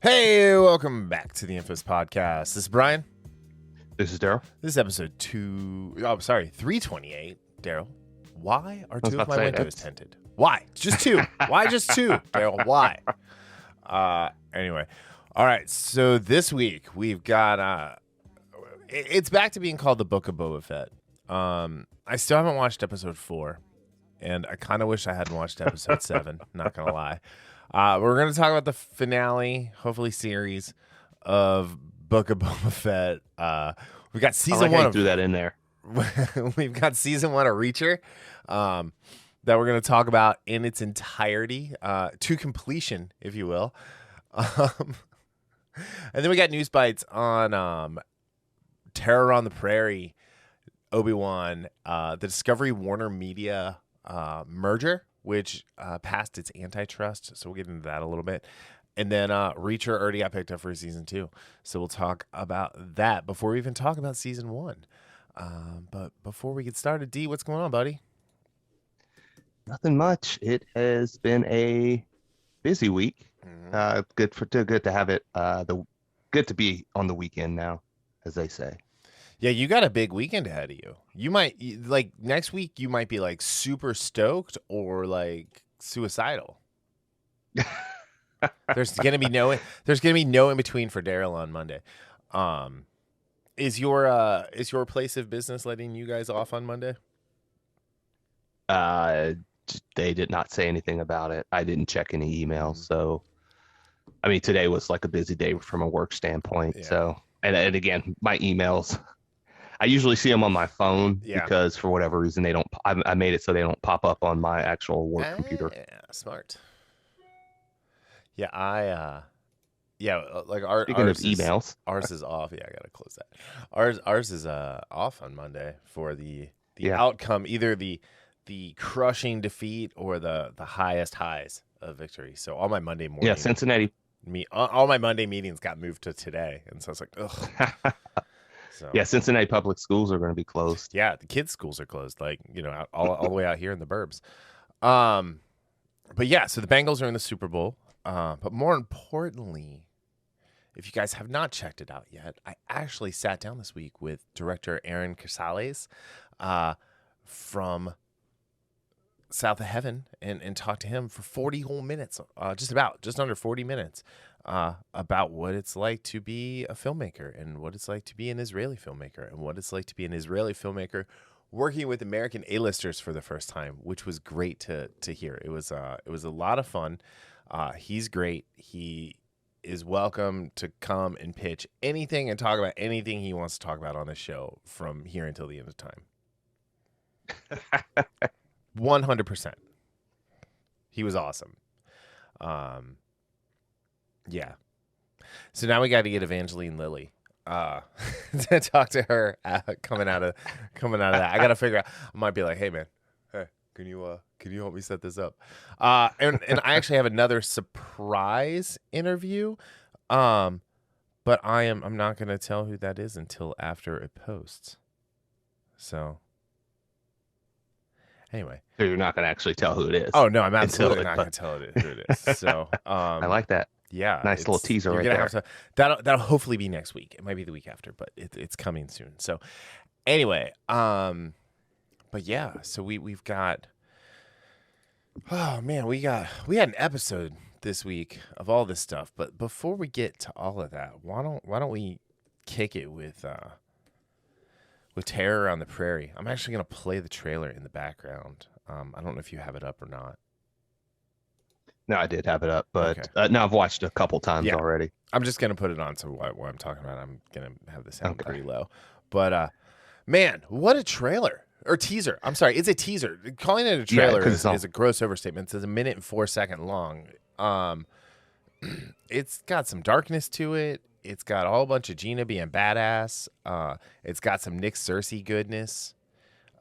Hey, welcome back to the Infos Podcast. This is Brian. This is Darryl. This is episode 328. Darryl, why are two of my windows tinted? Why? Just two. Why just two? Darryl, why? Anyway. All right. So this week we've got, it's back to being called the Book of Boba Fett. I still haven't watched episode 4, and I kind of wish I hadn't watched episode 7, not going to lie. We're going to talk about the finale, hopefully series of Book of Boba Fett. We got season 1 threw that in there. We've got season 1 of Reacher that we're going to talk about in its entirety, to completion, if you will. And then we got news bites on Terror on the Prairie, Obi-Wan, the Discovery Warner Media merger, which passed its antitrust. So we'll get into that a little bit. And then Reacher already got picked up for season 2. So we'll talk about that before we even talk about season 1. But before we get started, D, what's going on, buddy? Nothing much. It has been a busy week. Good to have it. Good to be on the weekend now, as they say. Yeah, you got a big weekend ahead of you. You might like next week. You might be like super stoked or like suicidal. There's gonna be no in between for Darryl on Monday. Is your place of business letting you guys off on Monday? They did not say anything about it. I didn't check any emails. So, I mean, today was like a busy day from a work standpoint. Yeah. So, and again, my emails, I usually see them on my phone because for whatever reason they don't. I made it so they don't pop up on my actual work computer. Yeah, smart. Yeah, like Speaking of emails, ours is off. Yeah, I gotta close that. Ours is off on Monday for the outcome, either the crushing defeat or the highest highs of victory. So all my Monday morning, Cincinnati. All my Monday meetings got moved to today, and so I was like, ugh. So, Cincinnati public schools are going to be closed. Yeah, the kids' schools are closed, like, all the way out here in the burbs. But yeah, so the Bengals are in the Super Bowl. But more importantly, if you guys have not checked it out yet, I actually sat down this week with director Aaron Casales from South of Heaven and talked to him for 40 whole minutes, just under 40 minutes, about what it's like to be a filmmaker and what it's like to be an Israeli filmmaker and what it's like to be an Israeli filmmaker working with American A-listers for the first time, which was great to hear. It was a lot of fun. He's great. He is welcome to come and pitch anything and talk about anything he wants to talk about on the show from here until the end of time. 100%. He was awesome. Yeah. So now we got to get Evangeline Lilly to talk to her coming out of that. I got to figure out. I might be like, hey man, can you help me set this up? And I actually have another surprise interview. But I'm not going to tell who that is until after it posts. So anyway. So you're not going to actually tell who it is. Oh no, I'm absolutely not going to tell who it is. So I like that. Yeah. Nice little teaser right there. That'll hopefully be next week. It might be the week after, but it's coming soon. So anyway, but yeah, so we've got, oh man, we had an episode this week of all this stuff. But before we get to all of that, why don't we kick it with Terror on the Prairie? I'm actually gonna play the trailer in the background. I don't know if you have it up or not. No, I did have it up, but okay. No, I've watched it a couple times already. I'm just gonna put it on, so what I'm talking about, I'm gonna have the sound pretty low. But man, what a trailer. Or teaser. I'm sorry, it's a teaser. Calling it a trailer is a gross overstatement. It's 1 minute and 4 seconds long. It's got some darkness to it. It's got a whole bunch of Gina being badass. It's got some Nick Cersei goodness.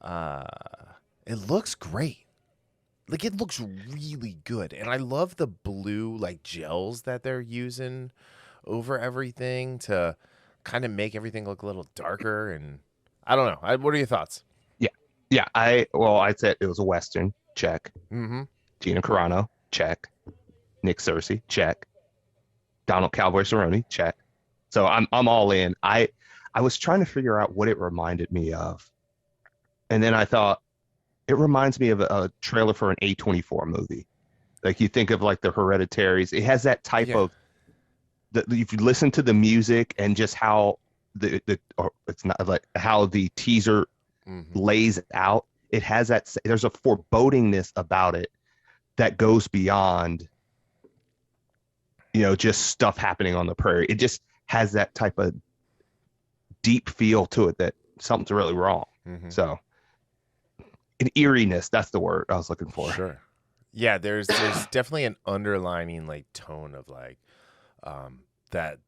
It looks great. Like, it looks really good. And I love the blue, like, gels that they're using over everything to kind of make everything look a little darker. And I don't know. What are your thoughts? Yeah, I'd say it was a Western, check. Mm-hmm. Gina Carano, check. Nick Cersei, check. Donald Cowboy Cerrone, check. So I'm all in. I was trying to figure out what it reminded me of, and then I thought it reminds me of a trailer for an A24 movie. Like you think of like the Hereditaries. It has that type of if you listen to the music and just how or it's not like how the teaser lays out. It has that. There's a forebodingness about it that goes beyond, just stuff happening on the prairie. It just has that type of deep feel to it that something's really wrong. So, an eeriness, that's the word I was looking for. Sure. Yeah, there's definitely an underlining like tone of like that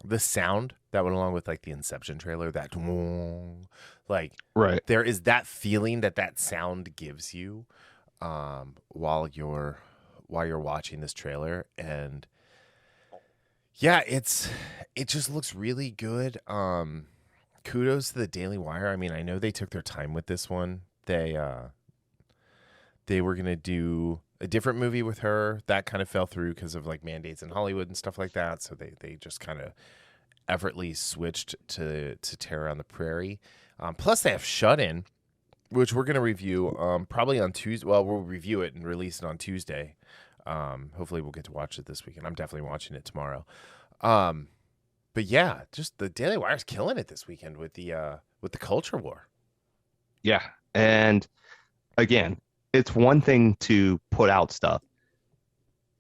the sound that went along with like the Inception trailer, that like right. There is that feeling that sound gives you while you're watching this trailer, and yeah, it just looks really good. Kudos to the Daily Wire. I mean, I know they took their time with this one. They were gonna do a different movie with her that kind of fell through because of like mandates in Hollywood and stuff like that. So they just kind of effortlessly switched to Terror on the Prairie. Plus they have Shut In, which we're gonna review probably on Tuesday. Well, we'll review it and release it on Tuesday. Hopefully we'll get to watch it this weekend. I'm definitely watching it tomorrow. But yeah, just the Daily Wire's killing it this weekend with the culture war. Yeah, and again, it's one thing to put out stuff.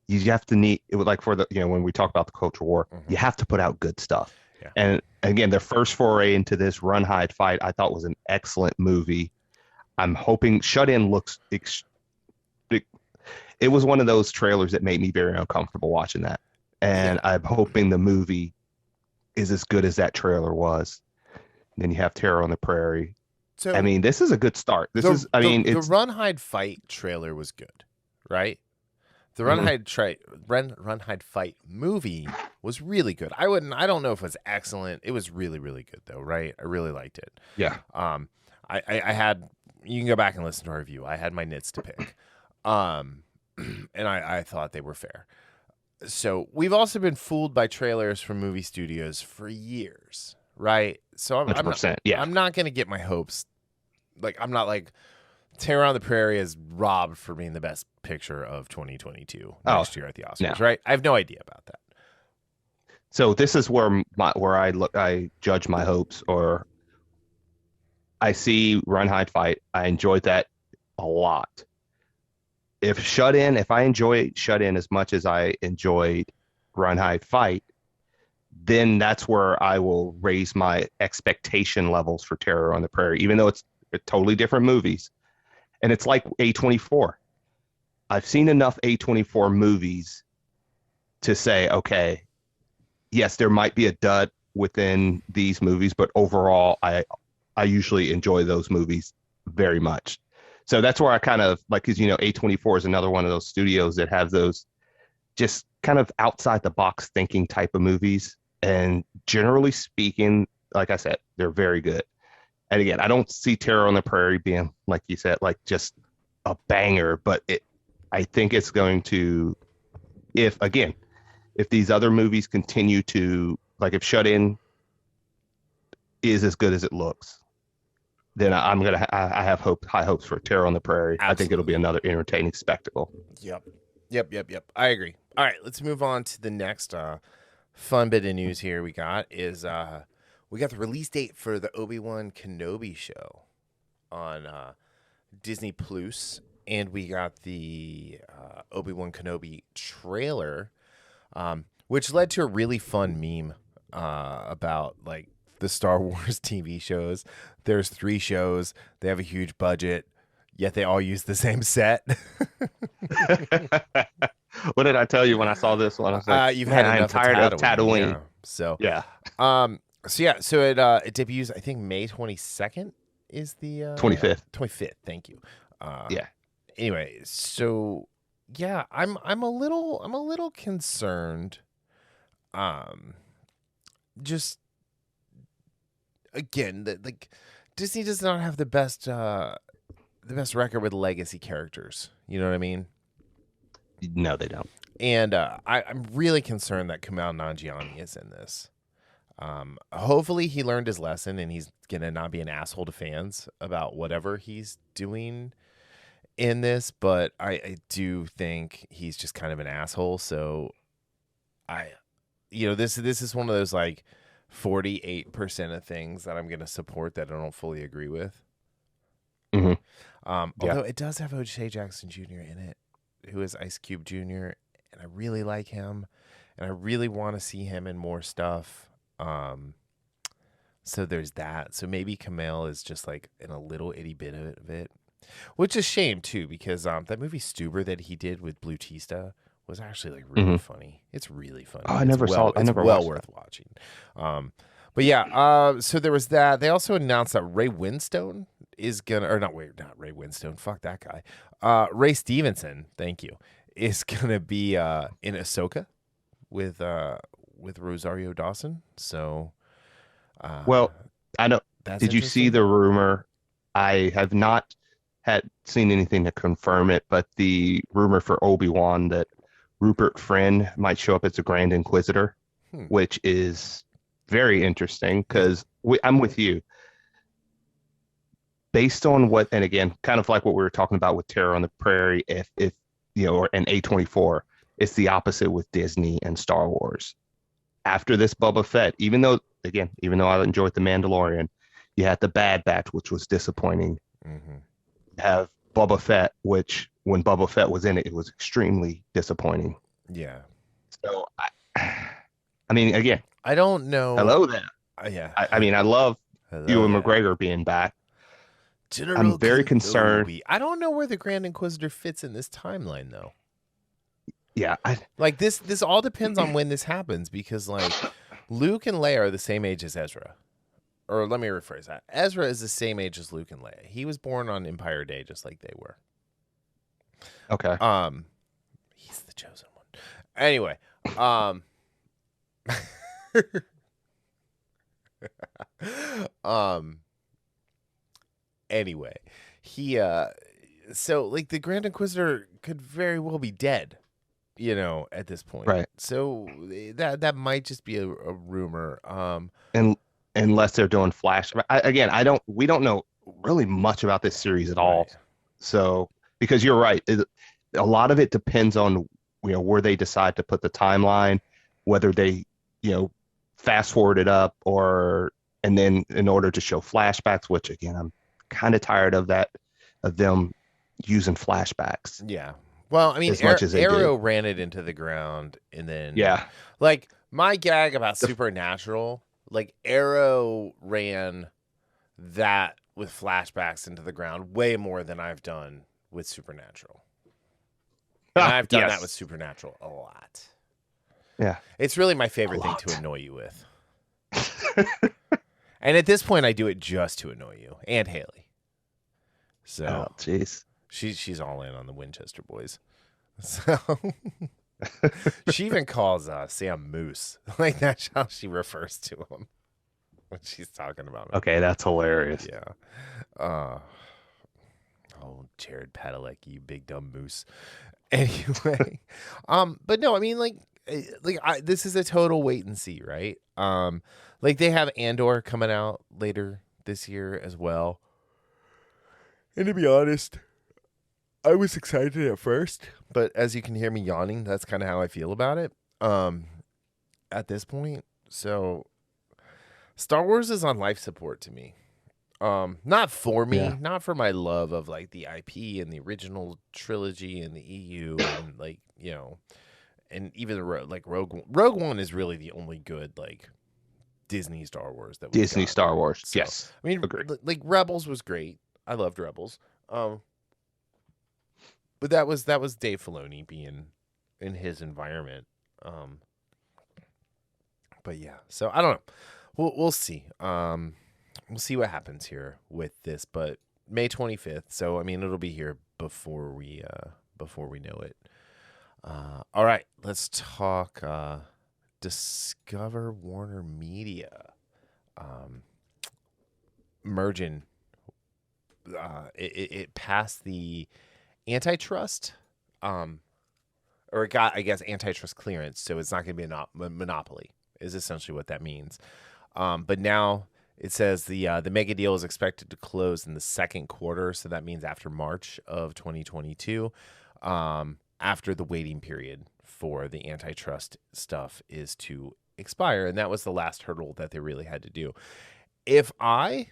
You have to need it would like for the when we talk about the culture war, you have to put out good stuff. Yeah. And again, their first foray into this Run, Hide, Fight, I thought was an excellent movie. I'm hoping Shut In looks. It was one of those trailers that made me very uncomfortable watching that, and I'm hoping the movie is as good as that trailer was. And then you have Terror on the Prairie. So I mean, this is a good start. The Run, Hide, Fight trailer was good, right? The Run, Hide, Fight movie was really good. I don't know if it was excellent. It was really, really good though, right? I really liked it. Yeah. I had, you can go back and listen to our review. I had my nits to pick. And I thought they were fair. So we've also been fooled by trailers from movie studios for years, right? So I'm not going to get my hopes. Like, I'm not like Terror on the Prairie is robbed for being the best picture of 2022 next year at the Oscars, right? I have no idea about that. So this is where I judge my hopes, or I see Run, Hide, Fight. I enjoyed that a lot. If I enjoy Shut In as much as I enjoyed Run, Hide, Fight, then that's where I will raise my expectation levels for Terror on the Prairie, even though it's totally different movies. And it's like A24. I've seen enough A24 movies to say, okay, yes, there might be a dud within these movies, but overall, I usually enjoy those movies very much. So that's where I kind of like, because A24 is another one of those studios that have those just kind of outside the box thinking type of movies. And generally speaking, like I said, they're very good. And again, I don't see Terror on the Prairie being, like you said, like just a banger, but I think it's going to, if these other movies continue to, like if Shut In is as good as it looks, then I have high hopes for Terror on the Prairie. Absolutely. I think it'll be another entertaining spectacle. Yep. I agree. All right, let's move on to the next fun bit of news here we got the release date for the Obi-Wan Kenobi show on Disney Plus, and we got the Obi-Wan Kenobi trailer, which led to a really fun meme about like the Star Wars TV shows. There's 3 shows. They have a huge budget, yet they all use the same set. What did I tell you when I saw this one? I was like, you've had enough. I'm tired of Tatooine. Yeah. So yeah. So it debuts. I think May 22nd is the 25th. 25th. Thank you. Yeah. Anyway, so yeah, I'm a little concerned. Just again, like Disney does not have the best record with legacy characters. You know what I mean? No, they don't. And I'm really concerned that Kumail Nanjiani is in this. Hopefully he learned his lesson and he's gonna not be an asshole to fans about whatever he's doing in this. But I do think he's just kind of an asshole. So this is one of those like 48% of things that I'm gonna support that I don't fully agree with. Mm-hmm. Although it does have O.J. Jackson Jr. in it, who is Ice Cube Jr., and I really like him, and I really want to see him in more stuff. So there's that. So maybe Kumail is just like in a little itty bit of it, which is a shame too, because that movie Stuber that he did with Blue Tista was actually like really funny. It's really funny. Oh, I never saw it. I never well watched worth watching. But yeah, so there was that. They also announced that Ray Winstone is gonna, or not Ray Winstone. Fuck that guy. Ray Stevenson, thank you, is gonna be in Ahsoka with Rosario Dawson. So, well, I know. that's Did you see the rumor? I have not seen anything to confirm it, but the rumor for Obi-Wan that Rupert Friend might show up as a Grand Inquisitor, which is very interesting because I'm with you. Based on what, and again, kind of like what we were talking about with Terror on the Prairie, if or an A24, it's the opposite with Disney and Star Wars. After this Boba Fett, even though I enjoyed The Mandalorian, you had the Bad Batch, which was disappointing. Mm-hmm. You have Boba Fett, which when Boba Fett was in it, it was extremely disappointing. Yeah. So, I mean, again, I don't know. Hello there. Yeah. I mean, I love Ewan McGregor being back. I'm very concerned. I don't know where the Grand Inquisitor fits in this timeline, though. Yeah, like this all depends on when this happens, because like Luke and Leia are the same age as Ezra. Or let me rephrase that. Ezra is the same age as Luke and Leia. He was born on Empire Day, just like they were. Okay. He's the chosen one. Anyway, anyway, he so like the Grand Inquisitor could very well be dead, at this point. Right. So that might just be a rumor. And unless they're doing Flash, we don't know really much about this series at all. Right. So because you're right, a lot of it depends on where they decide to put the timeline, whether they fast forward it up and then in order to show flashbacks, which again I'm kind of tired of them using flashbacks. Yeah. Well, I mean, as much as Arrow ran it into the ground, and then like my gag about Supernatural, like Arrow ran that with flashbacks into the ground way more than I've done with Supernatural. And I've done that with Supernatural a lot. Yeah. It's really my favorite thing to annoy you with. And at this point, I do it just to annoy you and Haley. So, jeez. She's all in on the Winchester boys. So she even calls Sam Moose. Like that's how she refers to him when she's talking about him. Okay, that's hilarious. Yeah. Jared Padalecki, you big dumb moose. Anyway, but no, I mean this is a total wait and see, right? Like they have Andor coming out later this year as well. And to be honest, I was excited at first, but as you can hear me yawning, that's kind of how I feel about it at this point. So Star Wars is on life support to me. Not for me, not for my love of like the IP and the original trilogy and the EU and like, and even Rogue One is really the only good like Disney Star Wars that we got. Star Wars. So, yes. I mean, like Rebels was great. I loved Rebels. But that was Dave Filoni being in his environment. But yeah, so I don't know. We'll see. We'll see what happens here with this. But May 25th. So I mean, it'll be here before we know it. All right, let's talk Discover Warner Media merging. It passed the antitrust or or it got, I guess, antitrust clearance, so it's not going to be a monopoly, is essentially what that means. But now it says the mega deal is expected to close in the second quarter, so that means after March of 2022, after the waiting period for the antitrust stuff is to expire, and that was the last hurdle that they really had to do. If I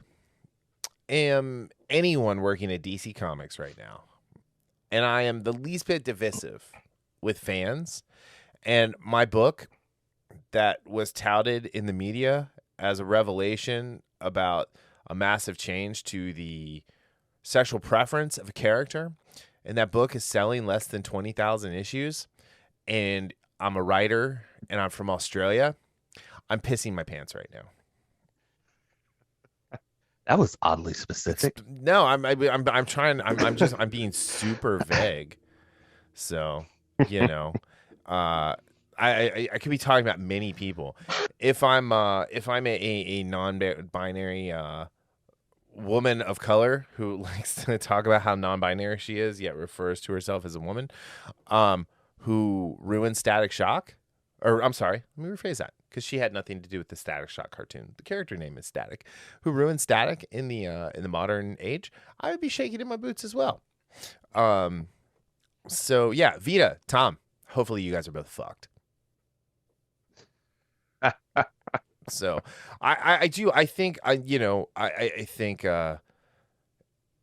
am anyone working at DC Comics right now, and I am the least bit divisive with fans, and my book that was touted in the media as a revelation about a massive change to the sexual preference of a character, and that book is selling less than 20,000 issues, and I'm a writer and I'm from Australia, I'm pissing my pants right now. That was oddly specific. No, I'm trying. I'm being super vague. So, I could be talking about many people. If I'm a non-binary woman of color who likes to talk about how non-binary she is, yet refers to herself as a woman, who ruined Static Shock, or I'm sorry, let me rephrase that, because she had nothing to do with the Static Shock cartoon. The character name is Static. Who ruined Static in the modern age? I would be shaking in my boots as well. So yeah, Vita, Tom. Hopefully you guys are both fucked. So I think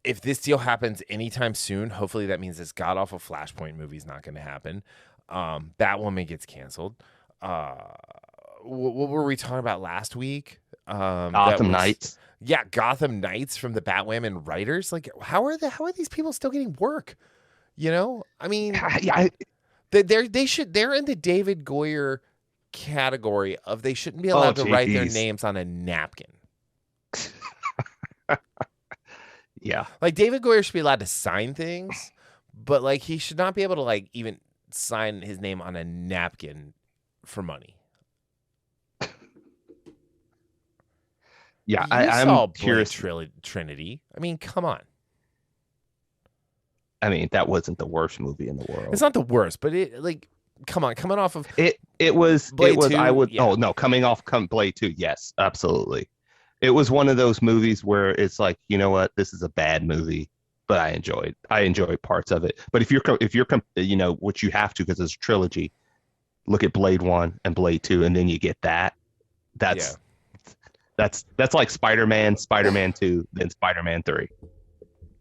if this deal happens anytime soon, hopefully that means this god awful Flashpoint movie is not going to happen. Batwoman gets canceled. What were we talking about last week? Gotham Knights. Yeah, Gotham Knights from the Batwoman writers. Like, how are these people still getting work? I mean, they're in the David Goyer category of they shouldn't be allowed to write their names on a napkin. Yeah, like David Goyer should be allowed to sign things, but like he should not be able to like even sign his name on a napkin for money. Yeah, I'm curious. Trinity. I mean, come on. I mean, that wasn't the worst movie in the world. It's not the worst, but come on, coming off of it was Blade 2, I would yeah. Oh no, coming off Blade 2, yes, absolutely. It was one of those movies where it's like, you know what, this is a bad movie, but I enjoyed parts of it. But if you're what you have to, because it's a trilogy, look at Blade 1 and Blade 2, and then you get that. That's like Spider-Man 2, then Spider-Man 3.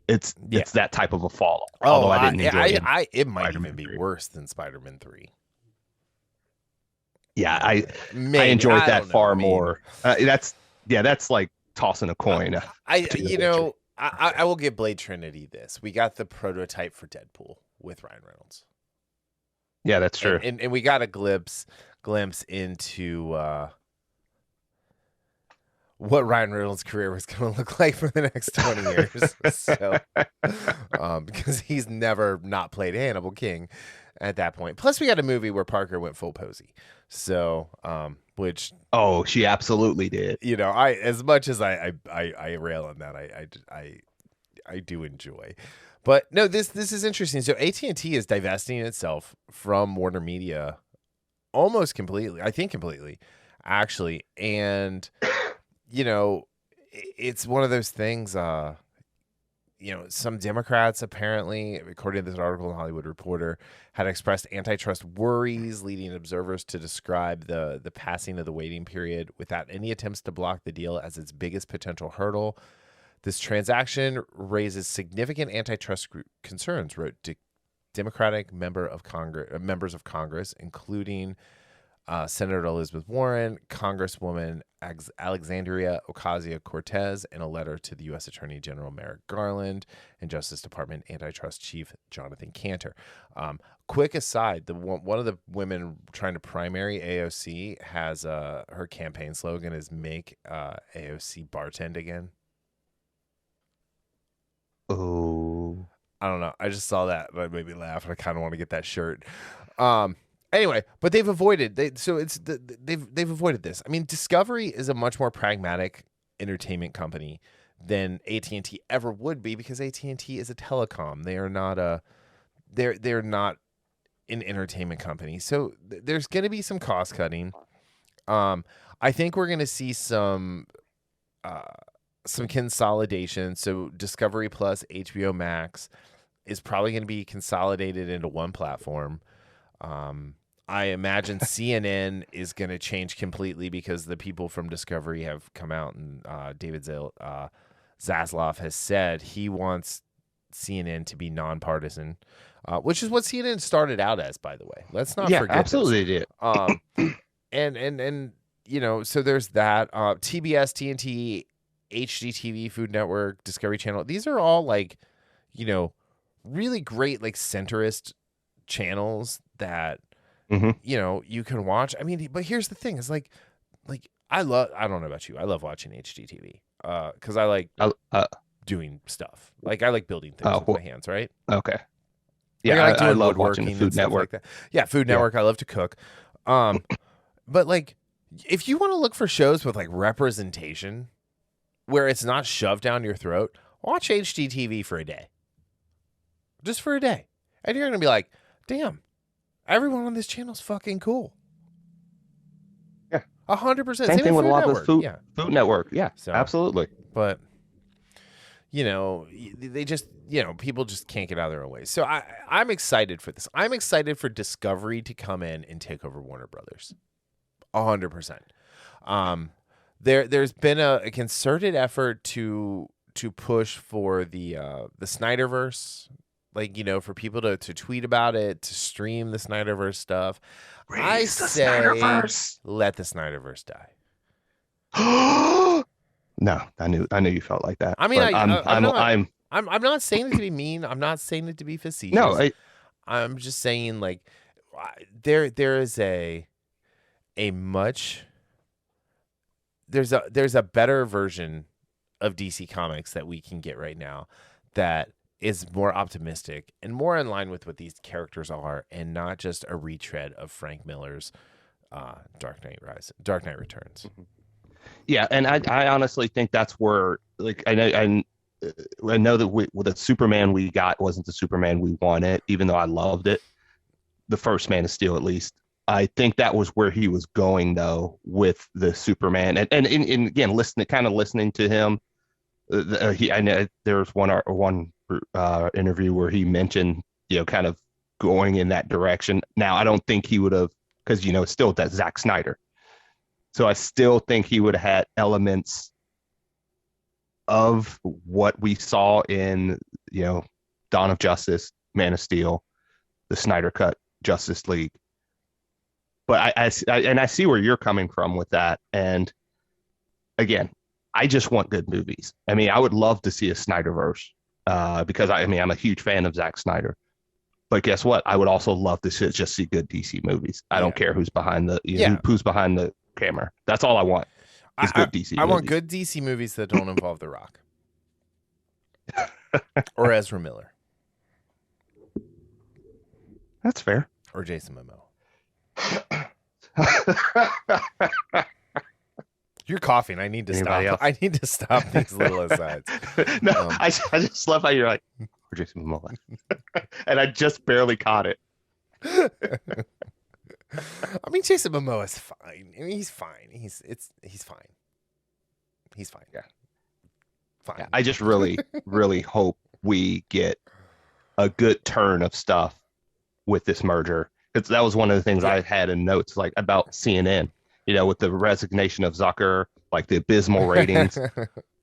It's that type of a fall. Although I didn't enjoy it. It might even be worse than Spider-Man 3. Yeah, I enjoyed that far more. That's like tossing a coin. I will give Blade Trinity this. We got the prototype for Deadpool with Ryan Reynolds. Yeah, that's true. And we got a glimpse into what Ryan Reynolds' career was going to look like for the next 20 years. So, because he's never not played Hannibal King at that point. Plus, we got a movie where Parker went full Posey. So, which she absolutely did. As much as I rail on that, I do enjoy. But no, this is interesting. So AT&T is divesting itself from Warner Media almost completely. I think completely, actually, and it's one of those things. Some Democrats apparently, according to this article in Hollywood Reporter, had expressed antitrust worries, leading observers to describe the passing of the waiting period without any attempts to block the deal as its biggest potential hurdle. This transaction raises significant antitrust concerns, wrote Democratic members of Congress, including Senator Elizabeth Warren, Congresswoman Alexandria Ocasio-Cortez, in a letter to the U.S. Attorney General Merrick Garland and Justice Department Antitrust Chief Jonathan Cantor. Quick aside, one of the women trying to primary AOC has her campaign slogan is "Make AOC bartend again." Oh, I don't know. I just saw that and it made me laugh, and I kind of want to get that shirt. Anyway, but they've avoided. They've avoided this. I mean, Discovery is a much more pragmatic entertainment company than AT&T ever would be, because AT&T is a telecom. They are not a. They're not an entertainment company. So there's going to be some cost cutting. I think we're going to see some consolidation. So Discovery Plus, HBO Max is probably going to be consolidated into one platform. I imagine CNN is going to change completely because the people from Discovery have come out, and David Zaslav has said he wants CNN to be nonpartisan, which is what CNN started out as, by the way. Let's not forget. Yeah, absolutely did. And you know, so there's that. TBS, TNT, HGTV, Food Network, Discovery Channel. These are all like, you know, really great like centrist channels that you know you can watch. I mean, but here's the thing: is like I don't know about you, I love watching HGTV because I like doing stuff. Like I like building things with my hands, right? Okay. Yeah, like I love watching the Food Network. Like that. Yeah, Food Network. I love to cook. But like, if you want to look for shows with like representation, where it's not shoved down your throat, watch HGTV for a day. Just for a day, and you're gonna be like, damn, everyone on this channel's fucking cool. Yeah, 100%. Same thing with a lot of Food Network. Yeah, so, absolutely. But you know, they just, you know, people just can't get out of their own way. So I'm excited for this. I'm excited for Discovery to come in and take over Warner Brothers. 100%. There's been a concerted effort to push for the Snyderverse, like, you know, for people to tweet about it, to stream the Snyderverse stuff. I say Snyderverse. Let the Snyderverse die. No, I knew you felt like that. I mean, I'm not saying it to be mean. I'm not saying it to be facetious. No, I'm just saying like there is a much there's a better version of DC Comics that we can get right now that is more optimistic and more in line with what these characters are, and not just a retread of Frank Miller's Dark Knight Returns. Mm-hmm. Yeah, and I honestly think that's where, like, I know that the Superman we got wasn't the Superman we wanted, even though I loved it. The first Man of Steel, at least. I think that was where he was going, though, with the Superman. And again, listening to him, I know there was one interview where he mentioned, you know, kind of going in that direction. Now, I don't think he would have, because, you know, it's still that Zack Snyder. So I still think he would have had elements of what we saw in, you know, Dawn of Justice, Man of Steel, the Snyder Cut, Justice League. But I see where you're coming from with that. And again, I just want good movies. I mean, I would love to see a Snyderverse because I'm a huge fan of Zack Snyder. But guess what? I would also love to just see good DC movies. I don't care who's behind who's behind the camera. That's all I want. Is good DC movies. I want good DC movies that don't involve The Rock or Ezra Miller. That's fair. Or Jason Momoa. You're coughing. I need to stop. Else? I need to stop these little asides. No, I just love how you're like, or Jason Momoa, and I just barely caught it. I mean, Jason Momoa is fine. I mean, he's fine. He's fine. He's fine. Yeah. Fine. Yeah, I just really, really hope we get a good turn of stuff with this merger. Because that was one of the things I had in notes, like about CNN, you know, with the resignation of Zucker, like the abysmal ratings.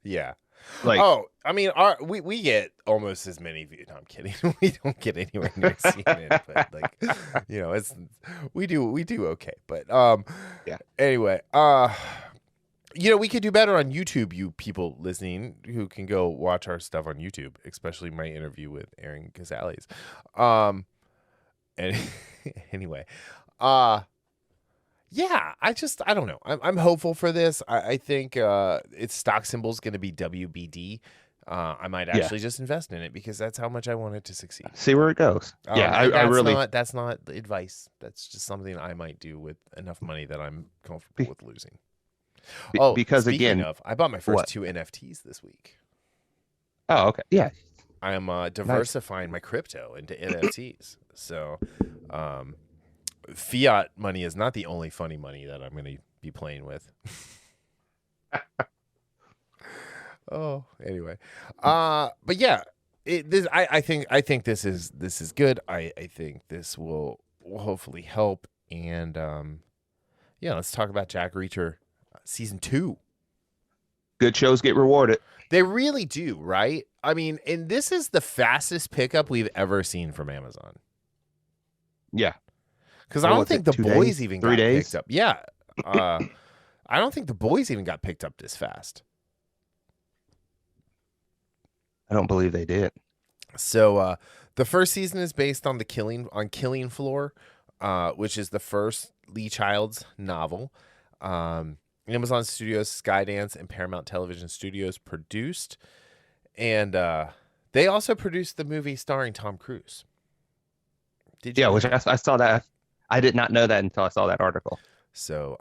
Yeah. Like, I mean, we get almost as many views. No, I'm kidding. We don't get anywhere near CNN, but like, you know, we do okay. But yeah. Anyway, you know, we could do better on YouTube. You people listening who can go watch our stuff on YouTube, especially my interview with Aaron Gonzalez. And anyway, yeah, I don't know. I'm hopeful for this. I think its stock symbol is going to be WBD. I might actually just invest in it because that's how much I want it to succeed. See where it goes. That's not advice. That's just something I might do with enough money that I'm comfortable with losing. Because again, I bought my first 2 NFTs this week. Oh, okay. Yeah. I'm diversifying my crypto into NFTs. So Fiat money is not the only funny money that I'm going to be playing with. Oh, anyway. But yeah, I think this is good. I think this will hopefully help. And yeah, let's talk about Jack Reacher season 2. Good shows get rewarded. They really do, right? I mean, and this is the fastest pickup we've ever seen from Amazon. Yeah. Because I don't think the boys even got days? picked up. Yeah. I don't think the boys even got picked up this fast. I don't believe they did. So the first season is based on Killing Floor, which is the first Lee Child's novel. Amazon Studios, Skydance, and Paramount Television Studios produced. And they also produced the movie starring Tom Cruise. Did you? Yeah, which I saw that. I did not know that until I saw that article. So,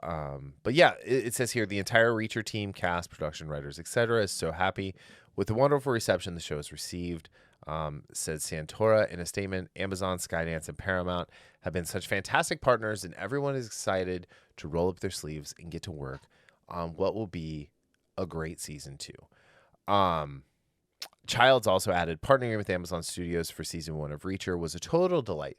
but yeah, it says here the entire Reacher team, cast, production, writers, etc., is so happy with the wonderful reception the show has received. Said Santora in a statement. Amazon, Skydance, and Paramount have been such fantastic partners, and everyone is excited to roll up their sleeves and get to work on what will be a great season 2. Childs also added, partnering with Amazon Studios for season 1 of Reacher was a total delight.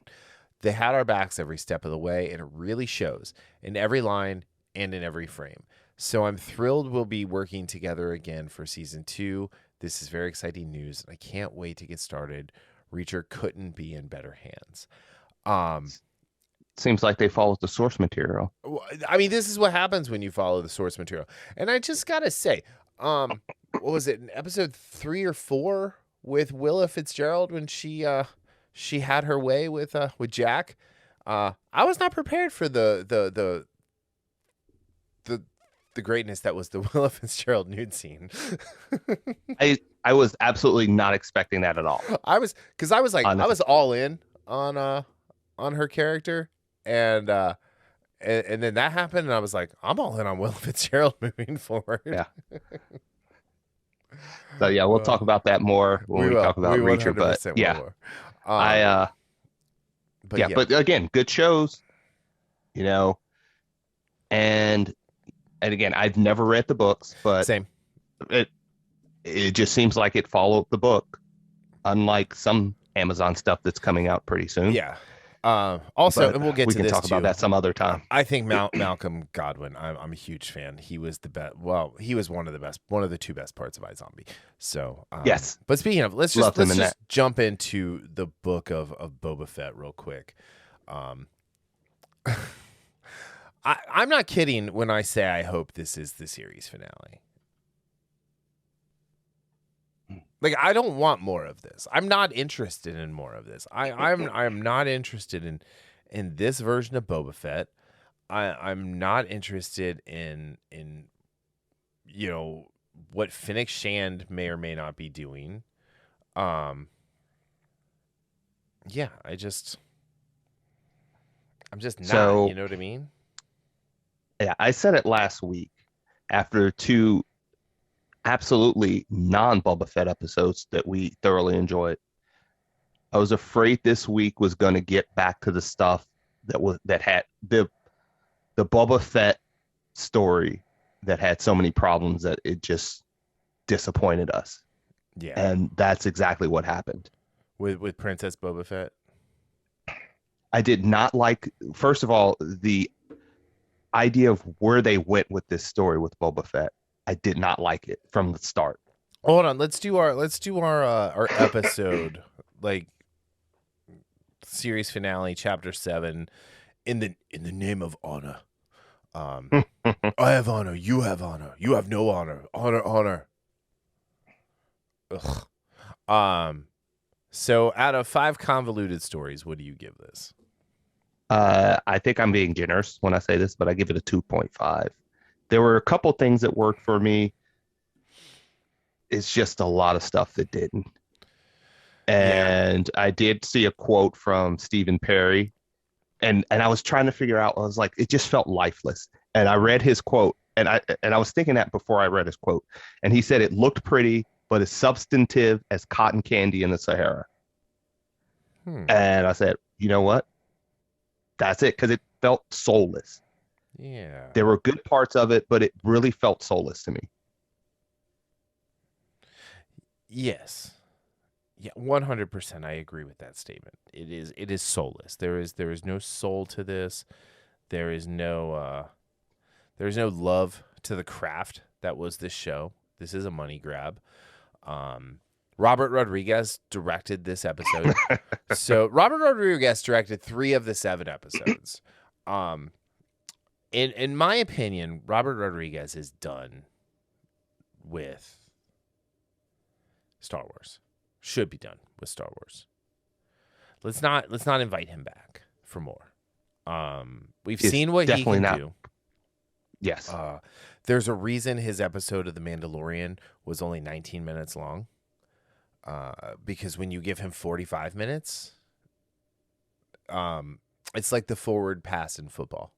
They had our backs every step of the way, and it really shows in every line and in every frame. So I'm thrilled we'll be working together again for season 2. This is very exciting news, and I can't wait to get started. Reacher couldn't be in better hands. Seems like they followed the source material. I mean, this is what happens when you follow the source material. And I just got to say, what was it, in episode 3 or 4 with Willa Fitzgerald when she had her way with Jack? I was not prepared for the greatness that was the Willa Fitzgerald nude scene. I was absolutely not expecting that at all. I was all in on her character, and then that happened, and I was like, I'm all in on Willa Fitzgerald moving forward. Yeah. So yeah, we'll talk about that more when we talk about Reacher. But yeah, but again, good shows, and again, I've never read the books, but same. It just seems like it followed the book, unlike some Amazon stuff that's coming out pretty soon. Yeah. Also, and we can talk about that some other time. I think Malcolm Godwin, I'm a huge fan. He was the best. Well, he was one of the 2 best parts of iZombie. So yes. But speaking of, let's just jump into the book of Boba Fett real quick. I'm not kidding when I say I hope this is the series finale. Like, I don't want more of this. I'm not interested in more of this. I'm not interested in this version of Boba Fett. I'm not interested in what Fennec Shand may or may not be doing. Yeah, I'm just not, you know what I mean? Yeah, I said it last week after 2 absolutely non-Boba Fett episodes that we thoroughly enjoyed. I was afraid this week was going to get back to the stuff that had the Boba Fett story that had so many problems that it just disappointed us. Yeah. And that's exactly what happened. With Princess Boba Fett? I did not like, first of all, the idea of where they went with this story with Boba Fett. I did not like it from the start. Hold on, let's do our episode, like series finale, chapter 7, in the name of honor. I have honor, you have honor, you have no honor. Honor. Ugh. So out of 5 convoluted stories, what do you give this? I think I'm being generous when I say this, but I give it a 2.5. There were a couple things that worked for me. It's just a lot of stuff that didn't. And I did see a quote from Stephen Perry, and I was trying to figure out, I was like, it just felt lifeless. And I read his quote, and I was thinking that before I read his quote. And he said it looked pretty, but as substantive as cotton candy in the Sahara. And I said, you know what? That's it, because it felt soulless. Yeah. There were good parts of it, but it really felt soulless to me. Yes. Yeah, 100%. I agree with that statement. It is soulless. There is no soul to this. There is no love to the craft that was this show. This is a money grab. Robert Rodriguez directed this episode. So Robert Rodriguez directed 3 of the 7 episodes. In my opinion, Robert Rodriguez is done with Star Wars. Should be done with Star Wars. Let's not invite him back for more. We've seen what he can do. Yes. There's a reason his episode of The Mandalorian was only 19 minutes long. Because when you give him 45 minutes, it's like the forward pass in football.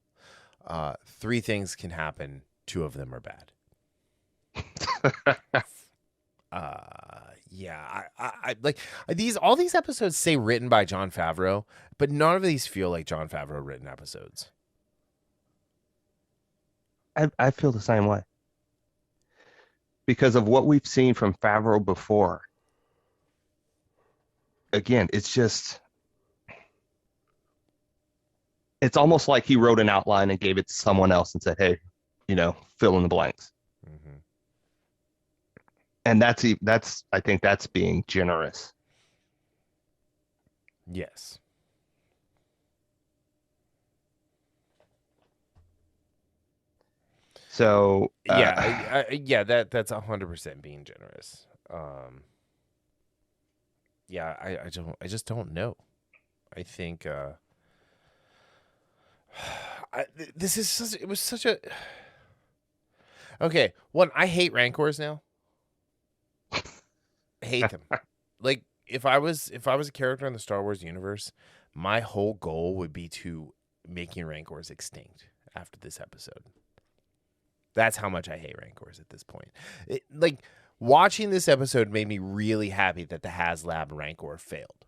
3 things can happen. 2 of them are bad. Yeah, I like all these episodes say written by Jon Favreau, but none of these feel like Jon Favreau written episodes. I feel the same way. Because of what we've seen from Favreau before. Again, it's almost like he wrote an outline and gave it to someone else and said, hey, fill in the blanks. Mm-hmm. And I think that's being generous. Yes. So that's 100% being generous. I just don't know. I think it was such a okay. One, I hate Rancors now. I hate them. Like if I was a character in the Star Wars universe, my whole goal would be to making Rancors extinct after this episode. That's how much I hate Rancors at this point. Watching this episode made me really happy that the HasLab Rancor failed.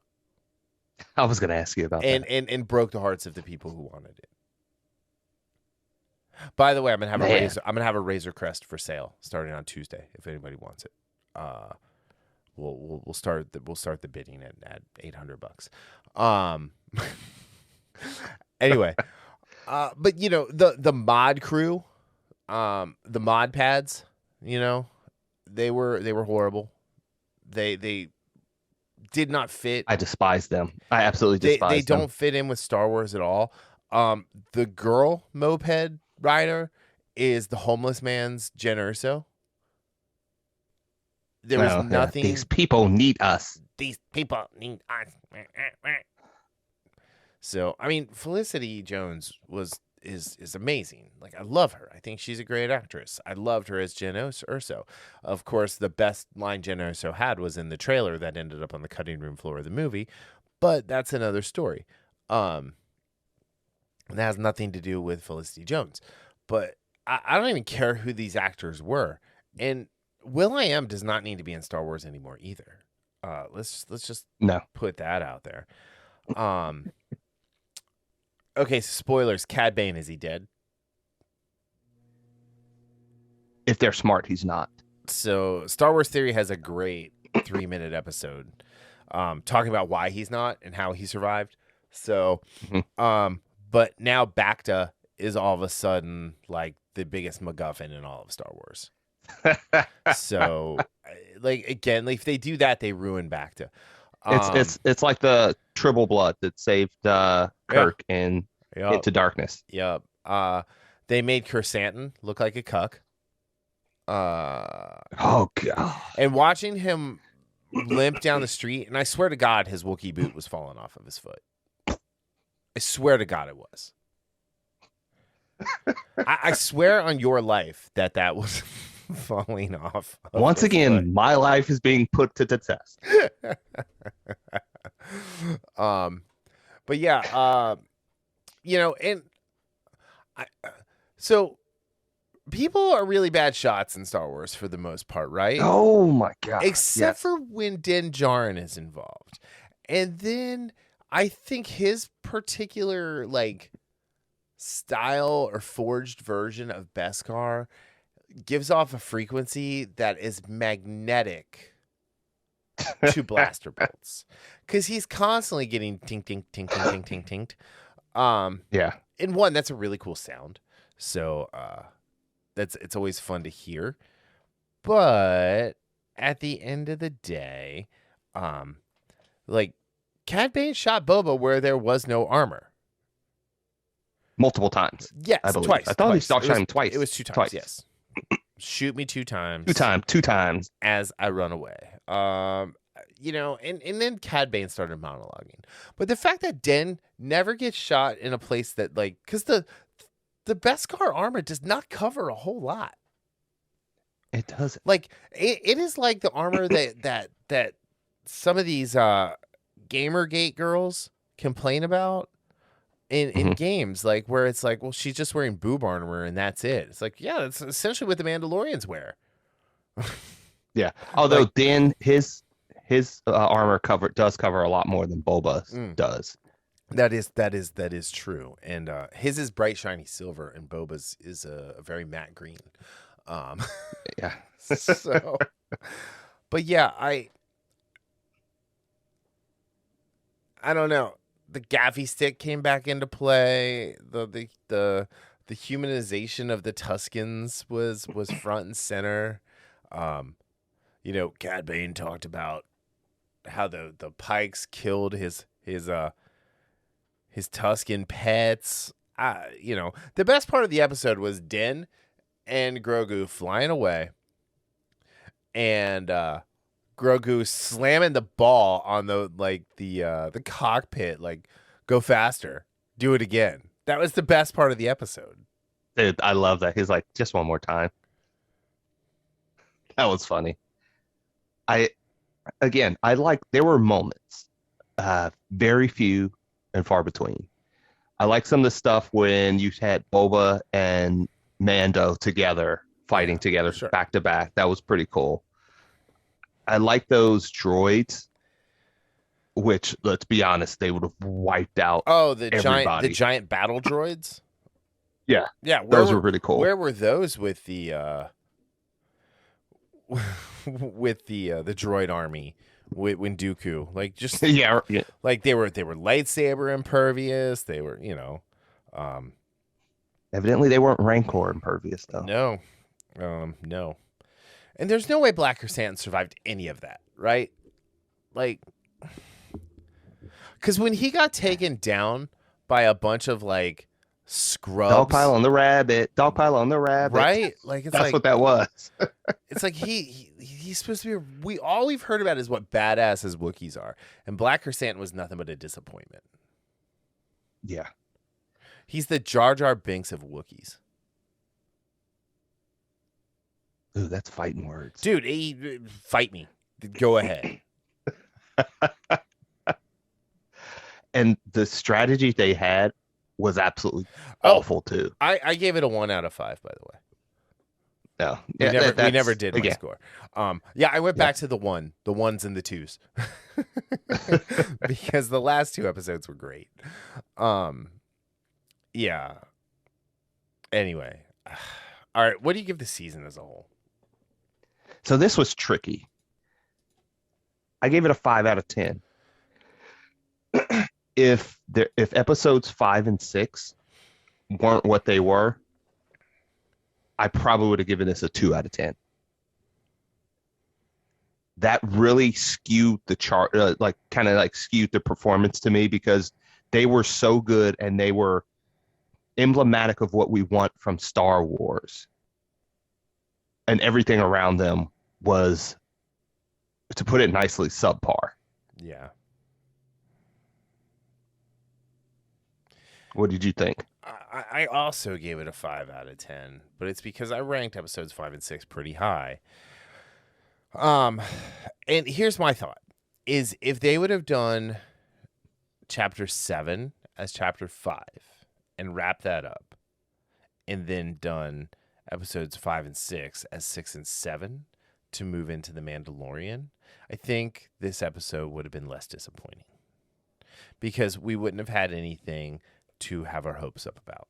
I was going to ask you about that. And broke the hearts of the people who wanted it. By the way, I'm gonna have a Razor Crest for sale starting on Tuesday. If anybody wants it, we'll start the bidding at $800. Anyway, but the mod crew, the mod pads, they were horrible. They did not fit. I despise them. I absolutely despise them. They don't fit in with Star Wars at all. The girl moped rider is the homeless man's Jen Erso. There was nothing. These people need us. These people need us. So, I mean, Felicity Jones is amazing. Like, I love her. I think she's a great actress. I loved her as Jen Erso. Of course, the best line Jen Erso had was in the trailer that ended up on the cutting room floor of the movie, but that's another story. That has nothing to do with Felicity Jones. But I don't even care who these actors were. And Will.i.am does not need to be in Star Wars anymore either. Let's just put that out there. Okay, so spoilers. Cad Bane, is he dead? If they're smart, he's not. So Star Wars Theory has a great 3-minute episode talking about why he's not and how he survived. So, but now Bacta is all of a sudden like the biggest MacGuffin in all of Star Wars. So, again, if they do that, they ruin Bacta. It's like the Tribble Blood that saved Kirk Into Darkness. Yep. They made Kersantin look like a cuck. Oh god! And watching him limp down the street, and I swear to God, his Wookiee boot was falling off of his foot. I swear to God, it was. I swear on your life that was falling off. Once again, my life is being put to the test. But yeah, and so people are really bad shots in Star Wars for the most part, right? Oh my god! Except for when Din Djarin is involved, and then I think his particular like style or forged version of Beskar gives off a frequency that is magnetic to blaster bolts, because he's constantly getting tink tink tink tink tink tink tinked. Yeah. And one, that's a really cool sound. So it's always fun to hear. But at the end of the day, like Cad Bane shot Boba where there was no armor. Multiple times. Yes, I believe. twice. I thought twice. he shot him twice. It was 2 times. Twice. Yes. Shoot me 2 times. 2 times. As I run away. You know, and then Cad Bane started monologuing. But the fact that Den never gets shot in a place that, like, because the Beskar armor does not cover a whole lot. It doesn't. Like, it is like the armor that some of these Gamergate girls complain about in games, like where it's like, well, she's just wearing boob armor and that's it. It's like, yeah, that's essentially what the Mandalorians wear. Yeah. Although Like, Dan, his armor does cover a lot more than Boba's does. That is true. And his is bright shiny silver, and Boba's is a very matte green. Yeah. So, but yeah, I don't know. The gaffy stick came back into play. The humanization of the Tuskens was front and center. You know, Cad Bane talked about how the Pikes killed his Tusken pets. You know, the best part of the episode was Din and Grogu flying away, and Grogu slamming the ball on the cockpit, like, go faster, do it again. That was the best part of the episode. Dude, I love that. He's like, just one more time. That was funny. I like, there were moments, very few and far between. I like some of the stuff when you had Boba and Mando together, fighting together back to back. That was pretty cool. I like those droids, which, let's be honest, they would have wiped out everybody. The giant battle droids. Yeah, those were pretty cool. Where were those with the with the droid army when Dooku, like, just yeah, like they were lightsaber impervious. They were, you know, evidently they weren't Rancor impervious though. No, no. And there's no way Black Chrysanthemum survived any of that, right? Like, because when he got taken down by a bunch of, like, scrubs, Dogpile on the rabbit, right? Like, it's that's what that was. It's like he's supposed to be. All we've heard about is what badass his Wookiees are, and Black Chrysanthemum was nothing but a disappointment. Yeah, he's the Jar Jar Binks of Wookiees. Ooh, that's fighting words. Dude, fight me. Go ahead. And the strategy they had was absolutely awful, too. I gave it a 1 out of 5, by the way. No. We never did my score. Yeah, I went back to the 1s and the 2s. Because the last 2 episodes were great. Yeah. Anyway. All right, what do you give the season as a whole? So this was tricky. I gave it a 5 out of 10. If episodes 5 and 6 weren't what they were, I probably would have given this a 2 out of 10. That really skewed the chart, skewed the performance to me, because they were so good and they were emblematic of what we want from Star Wars. And everything around them was, to put it nicely, subpar. Yeah. What did you think? I also gave it a 5 out of 10, but it's because I ranked episodes 5 and 6 pretty high. And here's my thought, is if they would have done chapter 7 as chapter 5 and wrapped that up, and then done episodes 5 and 6 as 6 and 7 to move into The Mandalorian, I think this episode would have been less disappointing. because we wouldn't have had anything to have our hopes up about.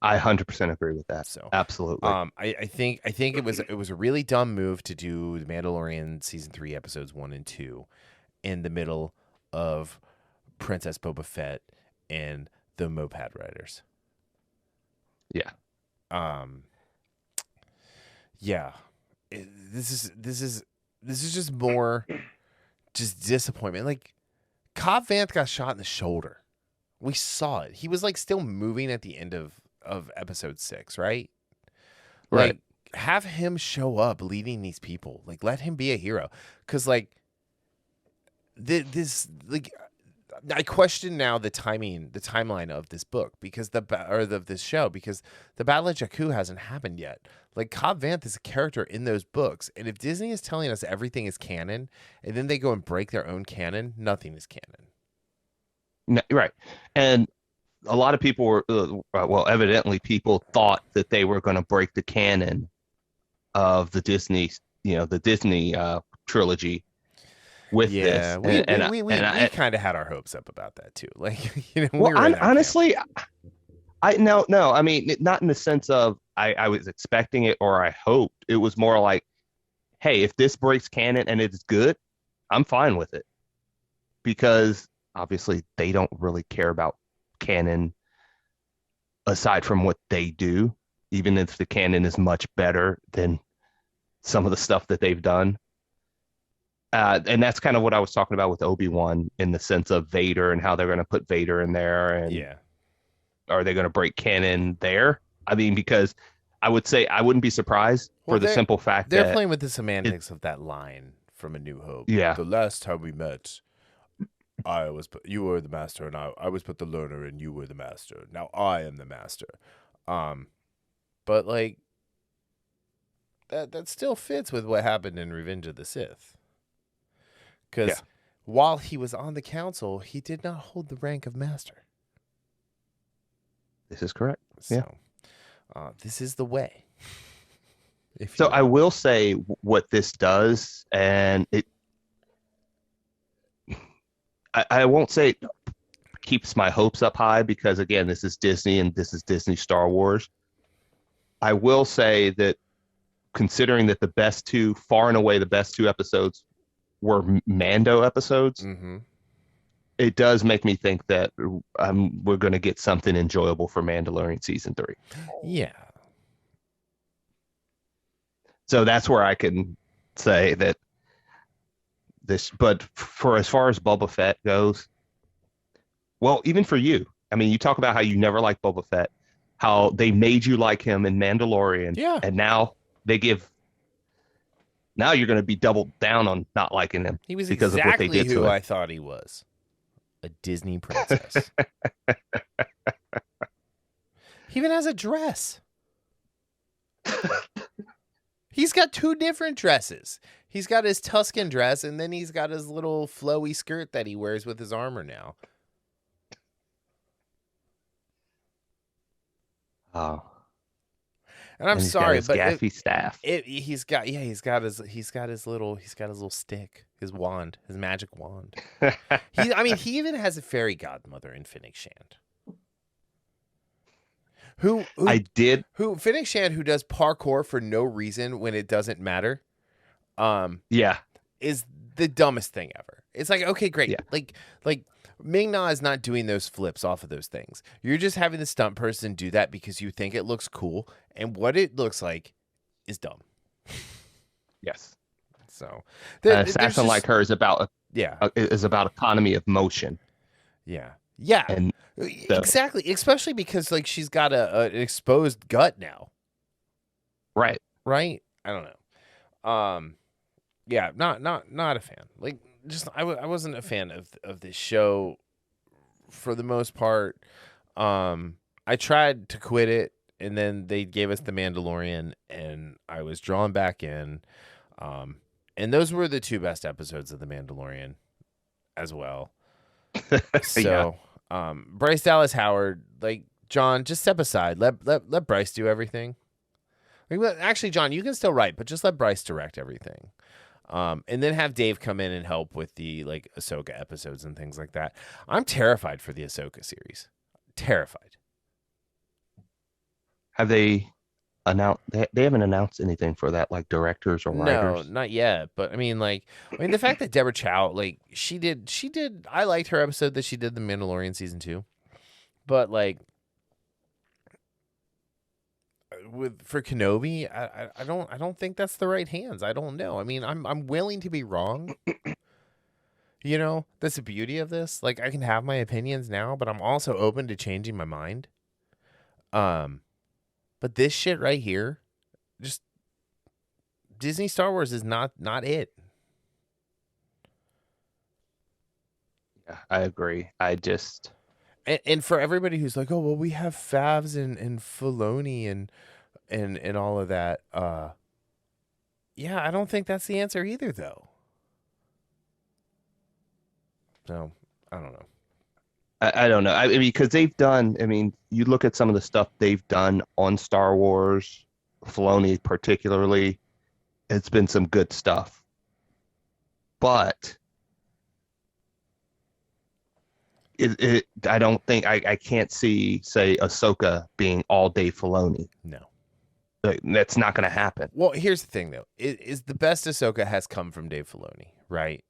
I 100% agree with that. So absolutely. I think it was a really dumb move to do The Mandalorian season 3 episodes 1 and 2 in the middle of Princess Boba Fett and the Moped Riders. Yeah. Yeah. This is just more just disappointment. Like, Cobb Vanth got shot in the shoulder. We saw it. He was like still moving at the end of episode 6, right? Right. Like, have him show up leading these people. Like, let him be a hero. Because, like, this, like, I question now the timeline of this book because of this show, because the Battle of Jakku hasn't happened yet. Like, Cobb Vanth is a character in those books, and if Disney is telling us everything is canon, and then they go and break their own canon, nothing is canon. No, right. And a lot of people were, evidently people thought that they were going to break the canon of the Disney, trilogy with this. We kind of had our hopes up about that too. Like, honestly, no, I mean, not in the sense of I was expecting it or I hoped. It was more like, hey, if this breaks canon and it's good, I'm fine with it, because obviously they don't really care about canon aside from what they do, even if the canon is much better than some of the stuff that they've done. And that's kind of what I was talking about with Obi-Wan, in the sense of Vader and how they're going to put Vader in there. And are they going to break canon there? I mean, because I would say I wouldn't be surprised for the simple fact they're that playing with the semantics of that line from A New Hope. Yeah. The last time we met, you were the master, and I was but the learner, and you were the master. Now I am the master. But like that still fits with what happened in Revenge of the Sith. Because while he was on the council, he did not hold the rank of master. This is correct. So, this is the way. So I will say what this does, and I won't say it keeps my hopes up high, because again, this is Disney and this is Disney Star Wars. I will say that, considering that far and away the best two episodes were Mando episodes, it does make me think that we're going to get something enjoyable for Mandalorian season 3. Yeah. So that's where I can say that but for as far as Boba Fett goes, well, even for you, I mean, you talk about how you never liked Boba Fett, how they made you like him in Mandalorian, and now now you're going to be doubled down on not liking him. He was because exactly of what they did who to him. I thought he was. A Disney princess. He even has a dress. He's got 2 different dresses. He's got his Tuscan dress, and then he's got his little flowy skirt that he wears with his armor now. Oh. And I'm sorry, but gaffy staff. He's got his little stick, his wand, his magic wand. He even has a fairy godmother in Fennec Shand. Who Fennec Shand, who does parkour for no reason when it doesn't matter. Is the dumbest thing ever. It's like, okay, great. Yeah. Like Ming-Na is not doing those flips off of those things. You're just having the stunt person do that because you think it looks cool, and what it looks like is dumb. Yes. So assassin like her is about economy of motion. Yeah. And exactly, especially because like she's got an exposed gut now. Right. I don't know. Yeah, not a fan. Like, just I wasn't a fan of this show for the most part. I tried to quit it, and then they gave us The Mandalorian, and I was drawn back in. And those were the 2 best episodes of The Mandalorian as well. So, Bryce Dallas Howard, like, John, just step aside. Let Bryce do everything. Actually, John, you can still write, but just let Bryce direct everything. And then have Dave come in and help with the like Ahsoka episodes and things like that. I'm terrified for the Ahsoka series. Terrified. Have they announced? They haven't announced anything for that, like directors or writers. No, not yet. But I mean, the fact that Deborah Chow, like, she did. I liked her episode that she did the Mandalorian season 2, but like, for Kenobi, I don't think that's the right hands. I don't know. I mean, I'm willing to be wrong. You know, that's the beauty of this. Like, I can have my opinions now, but I'm also open to changing my mind. But this shit right here, just Disney Star Wars is not it. Yeah, I agree. And for everybody who's like, oh well, we have Favs and Filoni and all of that. Yeah, I don't think that's the answer either, though. So I don't know. I don't know. I mean, because they've done. I mean, you look at some of the stuff they've done on Star Wars, Filoni particularly. It's been some good stuff, but I don't think I can't see, say, Ahsoka being all Dave Filoni. No, that's not going to happen. Well, here's the thing, though: is the best Ahsoka has come from Dave Filoni, right?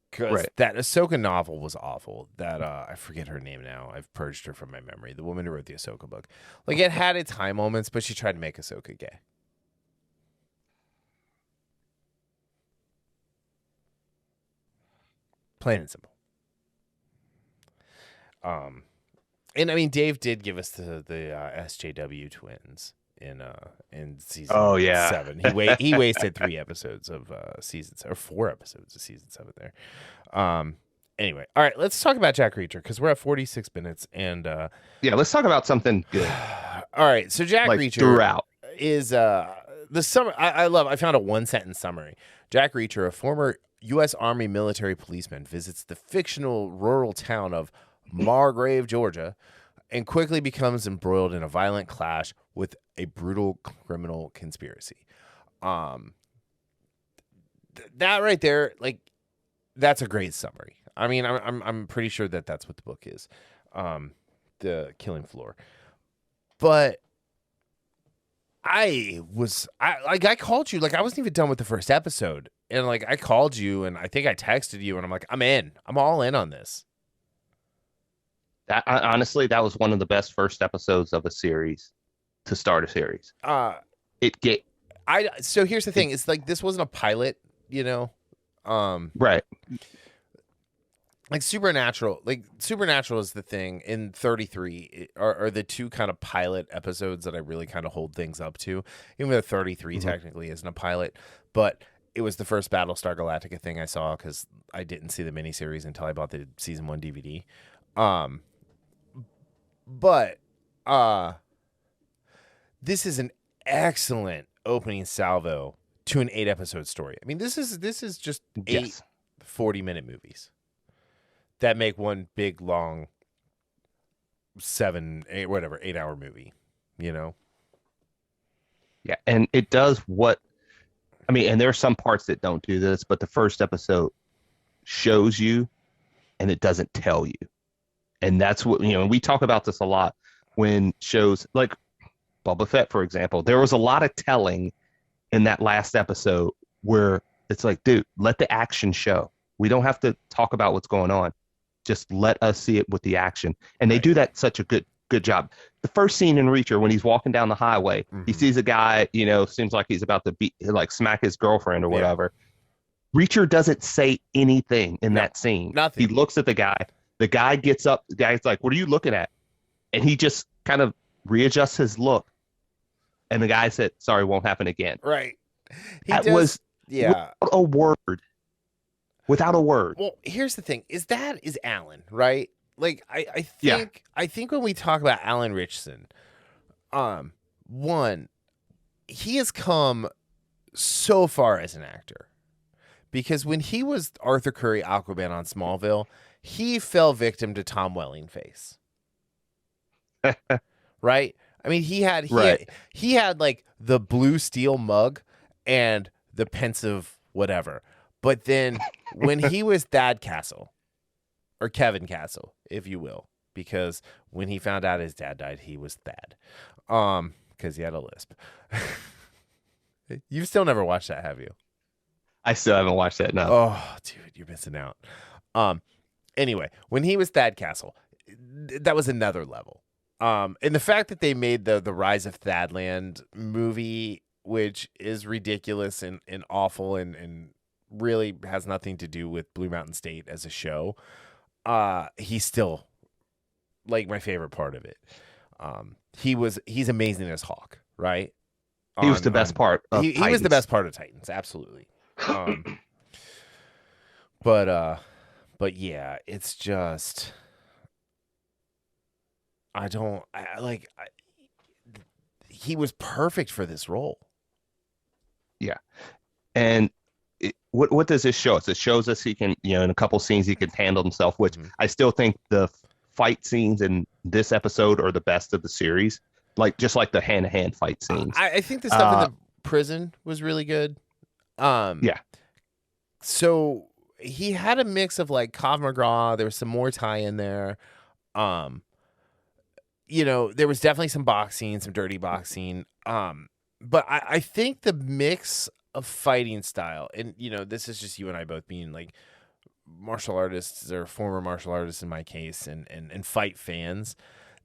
Because that Ahsoka novel was awful. That I forget her name now. I've purged her from my memory. The woman who wrote the Ahsoka book. Like, it had its high moments, but she tried to make Ahsoka gay. Plain and simple. And I mean, Dave did give us the SJW twins in season 7. He wasted 3 episodes of season, or 4 episodes of season 7 there. Anyway, all right, let's talk about Jack Reacher, because we're at 46 minutes, and let's talk about something good. All right, so Jack Reacher throughout is the summer. I found a 1-sentence summary. Jack Reacher, a former U.S. Army military policeman, visits the fictional rural town of Margrave, Georgia, and quickly becomes embroiled in a violent clash with a brutal criminal conspiracy. That right there, like, that's a great summary. I mean, I'm pretty sure that that's what the book is, The Killing Floor. But I called you, like, I wasn't even done with the first episode, and like I called you, and I think I texted you, and I'm like, I'm all in on this. Honestly, that was one of the best first episodes of a series to start a series. So here's the thing: it's like, this wasn't a pilot, you know, right? Like Supernatural is the thing. In 33 are the two kind of pilot episodes that I really kind of hold things up to. Even though 33 technically isn't a pilot, but it was the first Battlestar Galactica thing I saw, because I didn't see the miniseries until I bought the season 1 DVD. But this is an excellent opening salvo to an 8-episode story. I mean, this is just 8 40-minute movies that make one big, long 8-hour movie, you know? Yeah, and it does and there are some parts that don't do this, but the first episode shows you and it doesn't tell you. And that's what, and we talk about this a lot when shows like Boba Fett, for example. There was a lot of telling in that last episode where it's like, dude, let the action show. We don't have to talk about what's going on. Just let us see it with the action. And they do that such a good job. The first scene in Reacher, when he's walking down the highway, he sees a guy, seems like he's about to smack his girlfriend or whatever. Reacher doesn't say anything in that scene. Nothing. He looks at the guy. The guy gets up. The guy's like, what are you looking at? And he just kind of readjusts his look. And the guy said, sorry, won't happen again. Right. Without a word. Without a word. Well, here's the thing. Is Alan, right? Like, I think when we talk about Alan Ritchson, one, he has come so far as an actor. Because when he was Arthur Curry Aquaman on Smallville, he fell victim to Tom Welling face. Right? I mean, he had like the blue steel mug and the pensive whatever. But then when he was Thad Castle, or Kevin Castle, if you will, because when he found out his dad died, he was Thad, because he had a lisp. You've still never watched that, have you? I still haven't watched that. No. Oh, dude, you're missing out. Anyway, when he was Thad Castle, that was another level. And the fact that they made the Rise of Thadland movie, which is ridiculous and awful and really has nothing to do with Blue Mountain State as a show, he's still like my favorite part of it. He's amazing as Hawk, right? He was the best part of he was the best part of Titans, absolutely. But yeah, it's just he was perfect for this role. Yeah. And what does this show us? It shows us he can, in a couple scenes, he can handle himself, which I still think the fight scenes in this episode are the best of the series. Just like the hand-to-hand fight scenes. I think the stuff in the prison was really good. Yeah. So he had a mix of like Krav Maga. There was some Muay Thai in there. There was definitely some boxing, some dirty boxing. But I think the mix of fighting style, and this is just you and I both being like martial artists or former martial artists in my case, and fight fans,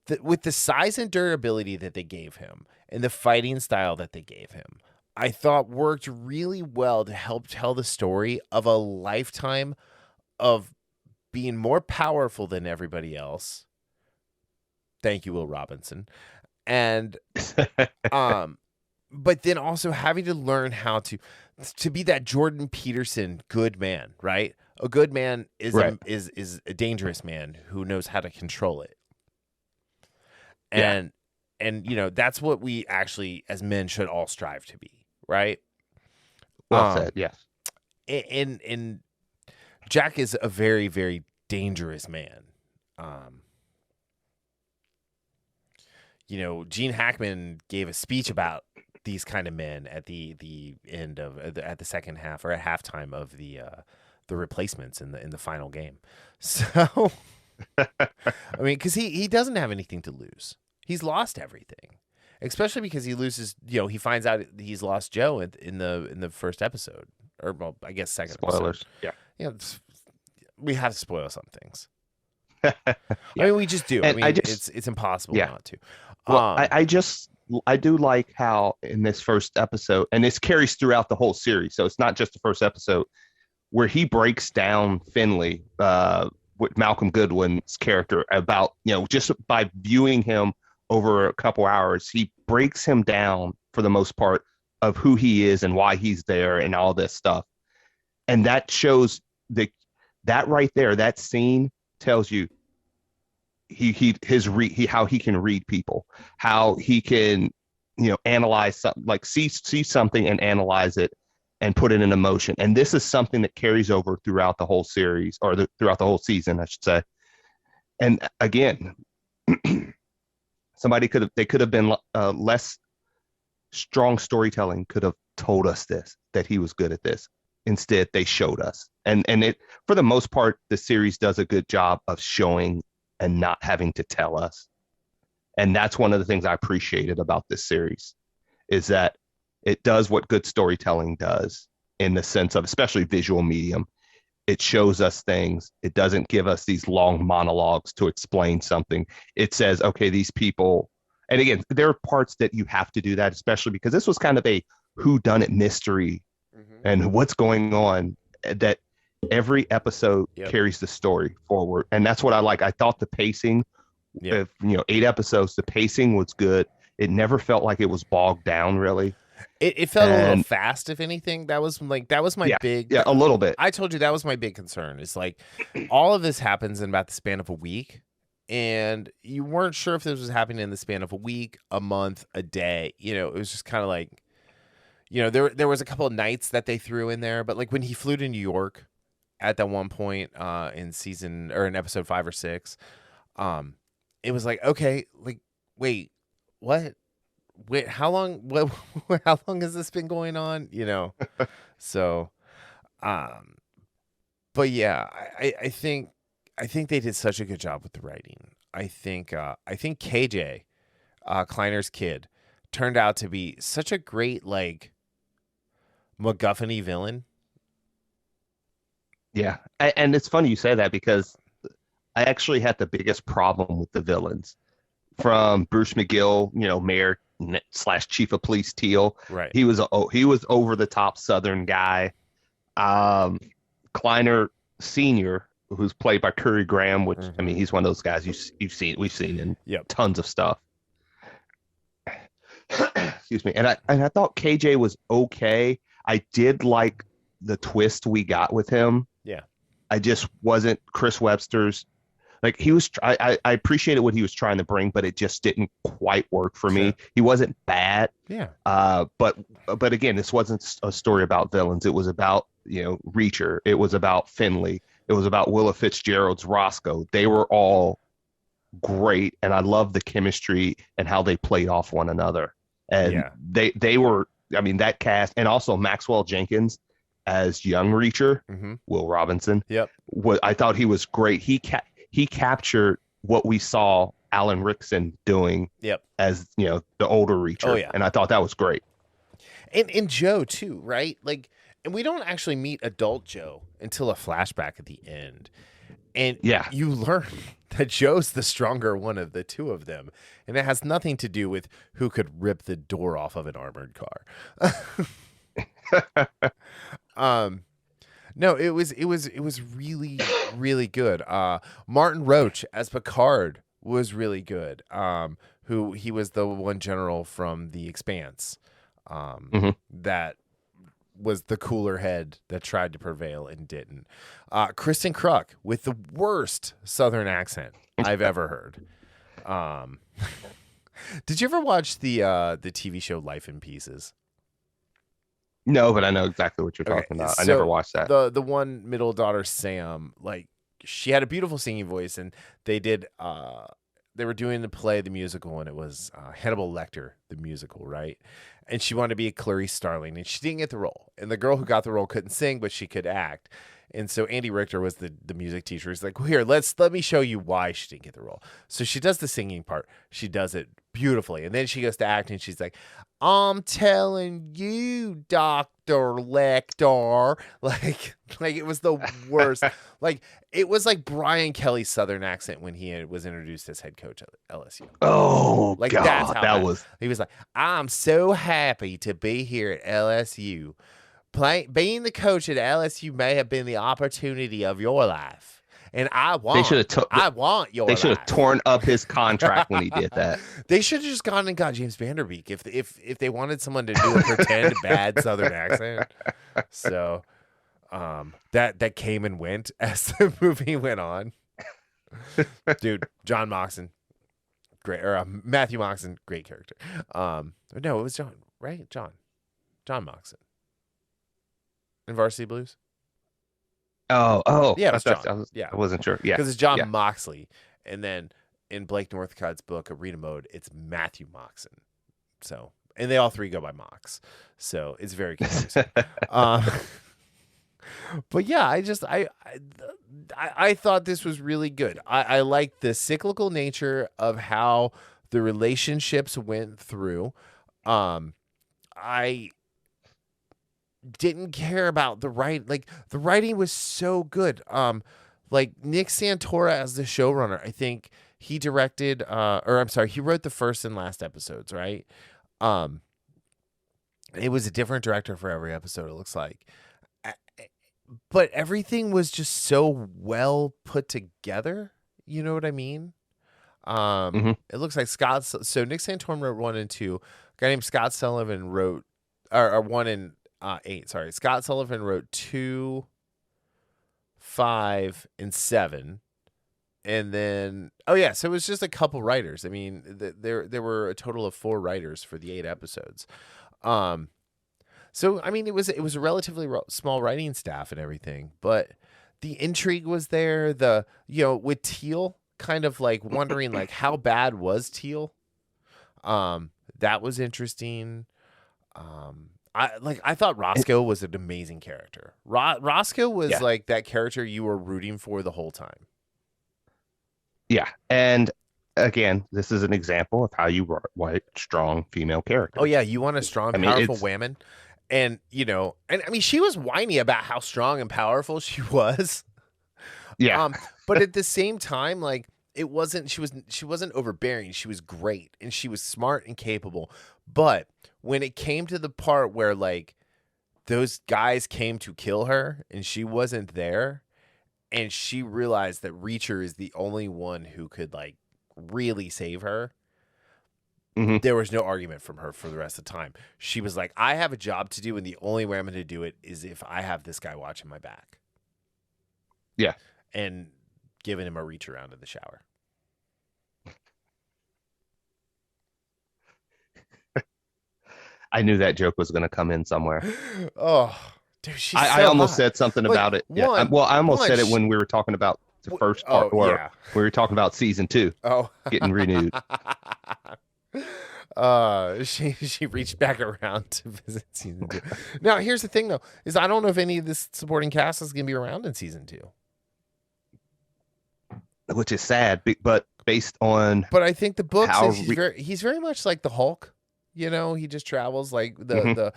that with the size and durability that they gave him and the fighting style that they gave him, I thought worked really well to help tell the story of a lifetime of being more powerful than everybody else. Thank you, Will Robinson. And but then also having to learn how to be that Jordan Peterson good man, right? A good man is is a dangerous man who knows how to control it. And that's what we actually as men should all strive to be, right? Well said, yes. And Jack is a very, very dangerous man. Gene Hackman gave a speech about these kind of men at the end of at the second half or at halftime of the replacements in the final game. So I mean, because he doesn't have anything to lose. He's lost everything, especially because he loses. He finds out he's lost Joe in the first episode, or well, I guess second. Spoilers. Episode. Yeah. We have to spoil some things. Yeah. I mean, we just do. And it's impossible not to. Well, I do like how in this first episode, and this carries throughout the whole series, so it's not just the first episode, where he breaks down Finley, with Malcolm Goodwin's character, about, just by viewing him over a couple hours, he breaks him down for the most part of who he is and why he's there and all this stuff. And that shows that right there, that scene tells you how he can read people, how he can, analyze something, like see something and analyze it and put it in emotion. And this is something that carries over throughout the whole series, or throughout the whole season, I should say. And again, they could have been less strong storytelling, could have told us that he was good at this. Instead, they showed us. And it, for the most part, the series does a good job of showing and not having to tell us. And that's one of the things I appreciated about this series, is that it does what good storytelling does, in the sense of, especially visual medium. It shows us things. It doesn't give us these long monologues to explain something. It says, okay, these people, and again, there are parts that you have to do that, especially because this was kind of a whodunit mystery, and what's going on, that every episode carries the story forward. And that's what I like. I thought the pacing, 8 episodes, the pacing was good. It never felt like it was bogged down, really. It felt a little fast, if anything. That was my big... Yeah, a little bit. I told you that was my big concern. It's like all of this happens in about the span of a week, and you weren't sure if this was happening in the span of a week, a month, a day. It was just kind of like, there was a couple of nights that they threw in there, but like when he flew to New York at that one point in episode 5 or 6, it was like, okay, like, wait, what? Wait, how long? How long has this been going on? So, Um, but yeah, I think they did such a good job with the writing. I think KJ, Kleiner's kid, turned out to be such a great like MacGuffin-y villain. Yeah, and it's funny you say that because I actually had the biggest problem with the villains from Bruce McGill, Mayor slash Chief of Police Teal. Right. He was over the top Southern guy. Kleiner Senior, who's played by Curry Graham, which I mean, he's one of those guys we've seen in tons of stuff. Excuse me. And I thought KJ was okay. I did like the twist we got with him. Yeah. I just wasn't Chris Webster's. Like he was, I appreciated what he was trying to bring, but it just didn't quite work for me. He wasn't bad. Yeah. But again, this wasn't a story about villains. It was about, Reacher. It was about Finley. It was about Willa Fitzgerald's Roscoe. They were all great, and I love the chemistry and how they played off one another. And they were, I mean, that cast, and also Maxwell Jenkins as young Reacher, Will Robinson. Yep. I thought he was great. He captured what we saw Alan Rickson doing as, the older Reacher. Oh, yeah. And I thought that was great. And Joe too, right? Like, and we don't actually meet adult Joe until a flashback at the end. And you learn that Joe's the stronger one of the two of them. And it has nothing to do with who could rip the door off of an armored car. No, it was really, really good. Martin Roach as Picard was really good. Who he was the one general from The Expanse. That was the cooler head that tried to prevail and didn't. Kristen Kruk with the worst Southern accent I've ever heard. Did you ever watch the TV show Life in Pieces? No, but I know exactly what you're talking about. I never watched that. The one middle daughter, Sam, like she had a beautiful singing voice, and they were doing the musical, and it was Hannibal Lecter, the musical, right? And she wanted to be a Clarice Starling, and she didn't get the role. And the girl who got the role couldn't sing, but she could act. And so Andy Richter was the music teacher. He's like, well, here, let me show you why she didn't get the role. So she does the singing part. She does it beautifully. And then she goes to acting. She's like, I'm telling you, Dr. Lecter. Like it was the worst. Like it was like Brian Kelly's Southern accent when he was introduced as head coach at LSU. Oh, like God, that's how that was. He was like, I'm so happy to be here at LSU. Being the coach at LSU may have been the opportunity of your life, and I want your. They should have torn up his contract when he did that. They should have just gone and got James Vanderbeek if they wanted someone to do a pretend bad Southern accent. So, that came and went as the movie went on. Dude, John Moxon, great, or Matthew Moxon, great character. No, it was John, right? John Moxon. In Varsity Blues? Oh, yeah, it was John. I wasn't sure. Yeah, because it's John Moxley, and then in Blake Northcott's book, Arena Mode, it's Matthew Moxon. So, and they all three go by Mox, so it's very confusing. But yeah, I thought this was really good. I liked the cyclical nature of how the relationships went through. I didn't care about the the writing was so good. Like Nick Santora as the showrunner, I think he directed he wrote the first and last episodes, right? It was a different director for every episode, it looks like. But everything was just so well put together, you know what I mean? It looks like so Nick Santora wrote 1 and 2. A guy named Scott Sullivan wrote or 1 and 8, sorry. Scott Sullivan wrote 2, 5, and 7. And then, so it was just a couple writers. I mean, there were a total of 4 writers for the 8 episodes. So, I mean, it was a relatively small writing staff and everything, but the intrigue was there. With Teal, kind of like wondering like how bad was Teal? That was interesting. I thought Roscoe was an amazing character. Roscoe was like that character you were rooting for the whole time. Yeah, and again, this is an example of how you write strong female characters. Oh yeah, you want a strong, powerful woman, and and I mean, she was whiny about how strong and powerful she was. Yeah, but at the same time, like it wasn't. She wasn't overbearing. She was great, and she was smart and capable. But when it came to the part where like those guys came to kill her and she wasn't there, and she realized that Reacher is the only one who could like really save her, there was no argument from her for the rest of the time. She was like, I have a job to do, and the only way I'm going to do it is if I have this guy watching my back. Yeah. And giving him a reach around in the shower. I knew that joke was going to come in somewhere. Oh, dude, I almost said something about it. I almost said it when we were talking about the first part, we were talking about season 2 getting renewed. She reached back around to visit season 2. Now, here's the thing, though, is I don't know if any of this supporting cast is going to be around in season 2. Which is sad, but based on... But I think the book says he's very much like the Hulk. He just travels like the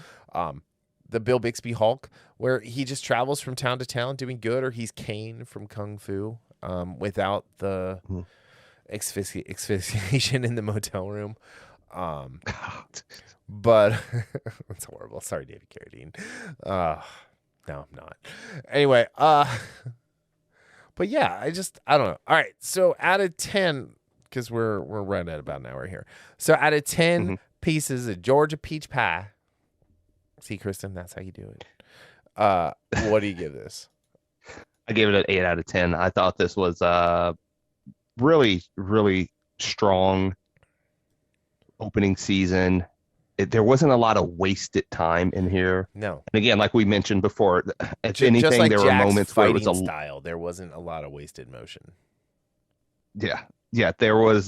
Bill Bixby Hulk, where he just travels from town to town doing good, or he's Kane from Kung Fu without the asphyxiation in the motel room. But it's horrible. Sorry, David Carradine. No, I'm not. Anyway, but yeah, I don't know. All right, so out of 10, because we're right at about an hour here. So out of 10 pieces of Georgia peach pie. See, Kristen, that's how you do it. What do you give this? I gave it an 8 out of 10. I thought this was really, really strong opening season. There wasn't a lot of wasted time in here. No. And again, like we mentioned before, if anything, like there were moments where it was style. There wasn't a lot of wasted motion. Yeah. Yeah, there was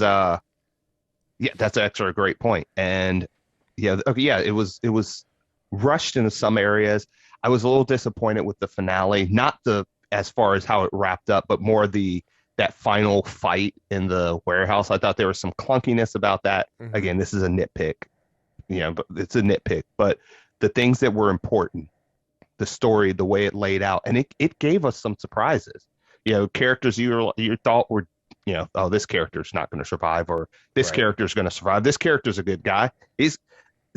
that's actually a great point. And it was rushed in some areas. I was a little disappointed with the finale, not as far as how it wrapped up, but more that final fight in the warehouse. I thought there was some clunkiness about that. Again, this is a nitpick. But it's a nitpick. But the things that were important, the story, the way it laid out, and it gave us some surprises. Characters you thought were, this character's not going to survive, or this character's going to survive. This character's a good guy.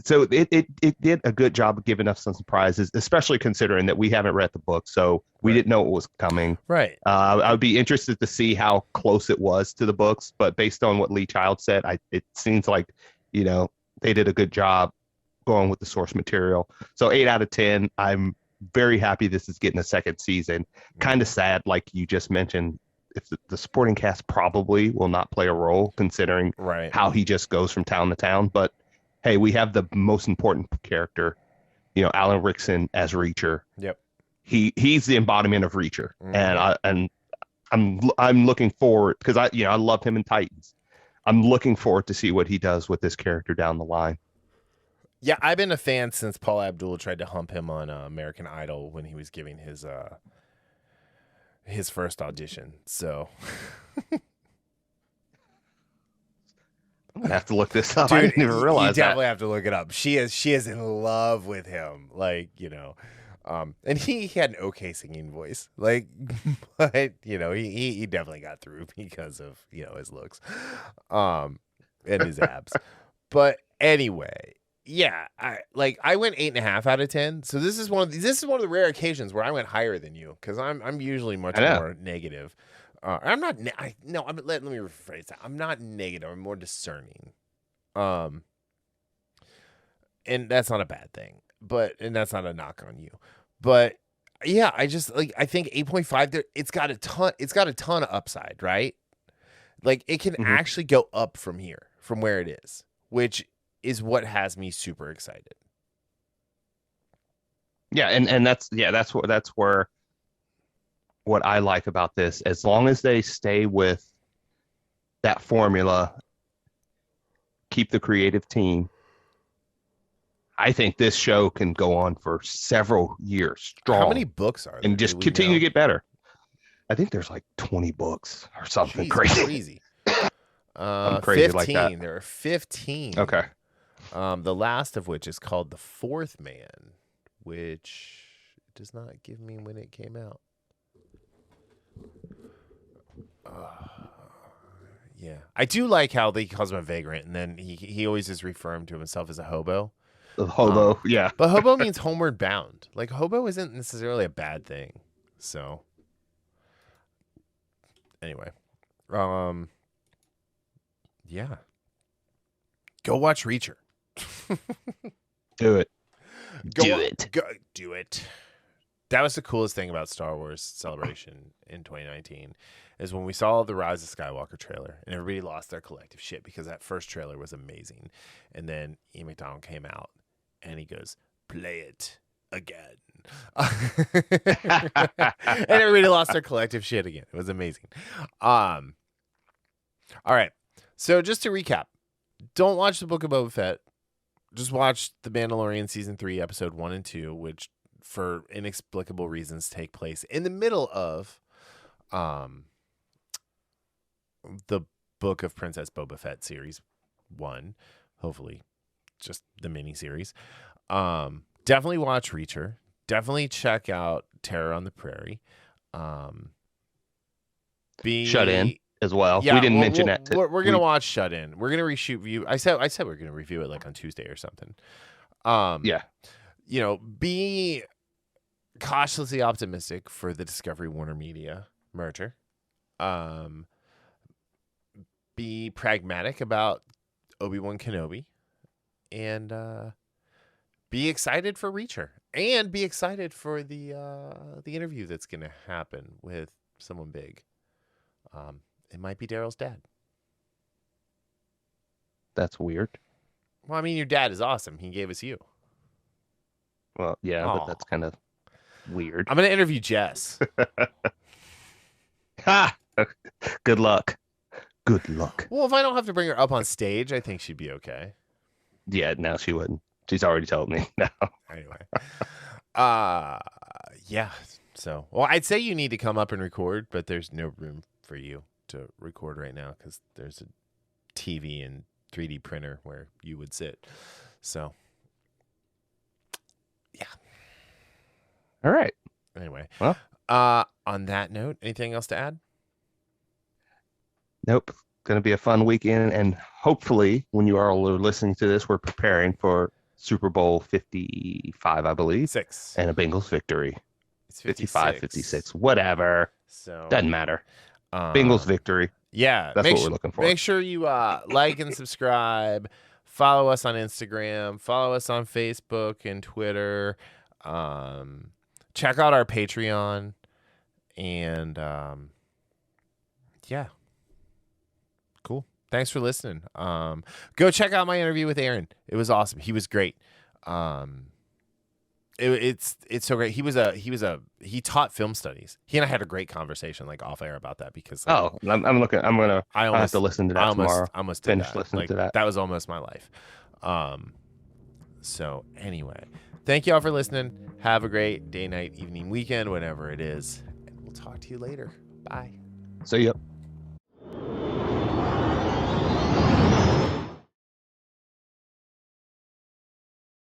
So it did a good job of giving us some surprises, especially considering that we haven't read the book, so we didn't know what was coming. Right. I would be interested to see how close it was to the books, but based on what Lee Child said, it seems like, they did a good job going with the source material. So 8 out of 10. I'm very happy this is getting a second season. Kind of sad, like you just mentioned, if the supporting cast probably will not play a role considering how he just goes from town to town. But hey, we have the most important character, Alan Rickson as Reacher. Yep. He's the embodiment of Reacher. And I'm looking forward, because I loved him in Titans. I'm looking forward to see what he does with this character down the line. Yeah, I've been a fan since Paul Abdul tried to hump him on American Idol when he was giving his first audition. So I'm gonna have to look this up. Dude, I didn't even realize you definitely have to look it up. She is in love with him. Like, and he had an okay singing voice. Like, but he definitely got through because of his looks, and his abs. But anyway, yeah, I went 8.5 out of 10. So this is one of the rare occasions where I went higher than you, because I'm usually much more negative. I'm not. Let me rephrase that. I'm not negative. I'm more discerning. And that's not a bad thing. And that's not a knock on you. But yeah, I just I think 8.5 there. It's got a ton of upside, right? Like it can actually go up from here, from where it is, which is what has me super excited. Yeah, and that's where what I like about this, as long as they stay with that formula, keep the creative team, I think this show can go on for several years strong. How many books are there? And just continue to get better. I think there's like 20 books or something. Jeez, crazy. I'm crazy 15. like that. There are 15. Okay. The last of which is called The Fourth Man, which does not give me when it came out. Yeah. I do like how he calls him a vagrant, and then he always is referring to himself as a hobo. The hobo, yeah. But hobo means homeward bound. Like, hobo isn't necessarily a bad thing. So, anyway. Yeah. Go watch Reacher. Do it. Do it. That was the coolest thing about Star Wars Celebration in 2019 is when we saw the Rise of Skywalker trailer and everybody lost their collective shit because that first trailer was amazing. And then Ian McDonald came out and he goes, "Play it again." And everybody lost their collective shit again. It was amazing. All right. So just to recap, don't watch the Book of Boba Fett. Just watch The Mandalorian Season 3, Episode 1 and 2, which for inexplicable reasons take place in the middle of the Book of Princess Boba Fett Series 1. Hopefully just the mini-series. Definitely watch Reacher. Definitely check out Terror on the Prairie. Shut In as well. Yeah, we didn't mention that. We're gonna watch Shut In. We're gonna reshoot view. I said we're gonna review it like on Tuesday or something. Yeah. You know, be cautiously optimistic for the Discovery Warner Media merger. Be pragmatic about Obi-Wan Kenobi, and be excited for Reacher, and be excited for the interview that's gonna happen with someone big. It might be Darryl's dad. That's weird. Well, I mean, your dad is awesome. He gave us you. Well, yeah, Aw. but that's kind of weird. I'm going to interview Jess. Ha! Good luck. Good luck. Well, if I don't have to bring her up on stage, I think she'd be okay. Yeah, no, she wouldn't. She's already told me. No. Anyway. Yeah. So, well, I'd say you need to come up and record, but there's no room for you to record right now because there's a TV and 3D printer where you would sit. So, yeah. All right. Anyway. Well, on that note, anything else to add? Nope. Going to be a fun weekend, and hopefully, when you all are listening to this, we're preparing for Super Bowl 55, I believe, 6 and a Bengals victory. It's 55, 56, whatever. So Doesn't matter. Bengals victory. Yeah, That's what we're looking for. Make sure you like and subscribe. Follow us on Instagram. Follow us on Facebook and Twitter. Check out our Patreon. And yeah. Cool. Thanks for listening. Go check out my interview with Aaron. It was awesome. He was great. It's so great. He taught film studies. He and I had a great conversation like off air about that because I'll have to listen to that tomorrow. I almost finish that. listening Like, to that. That was almost my life. So anyway, thank you all for listening. Have a great day, night, evening, weekend, whatever it is, and we'll talk to you later. Bye. See ya.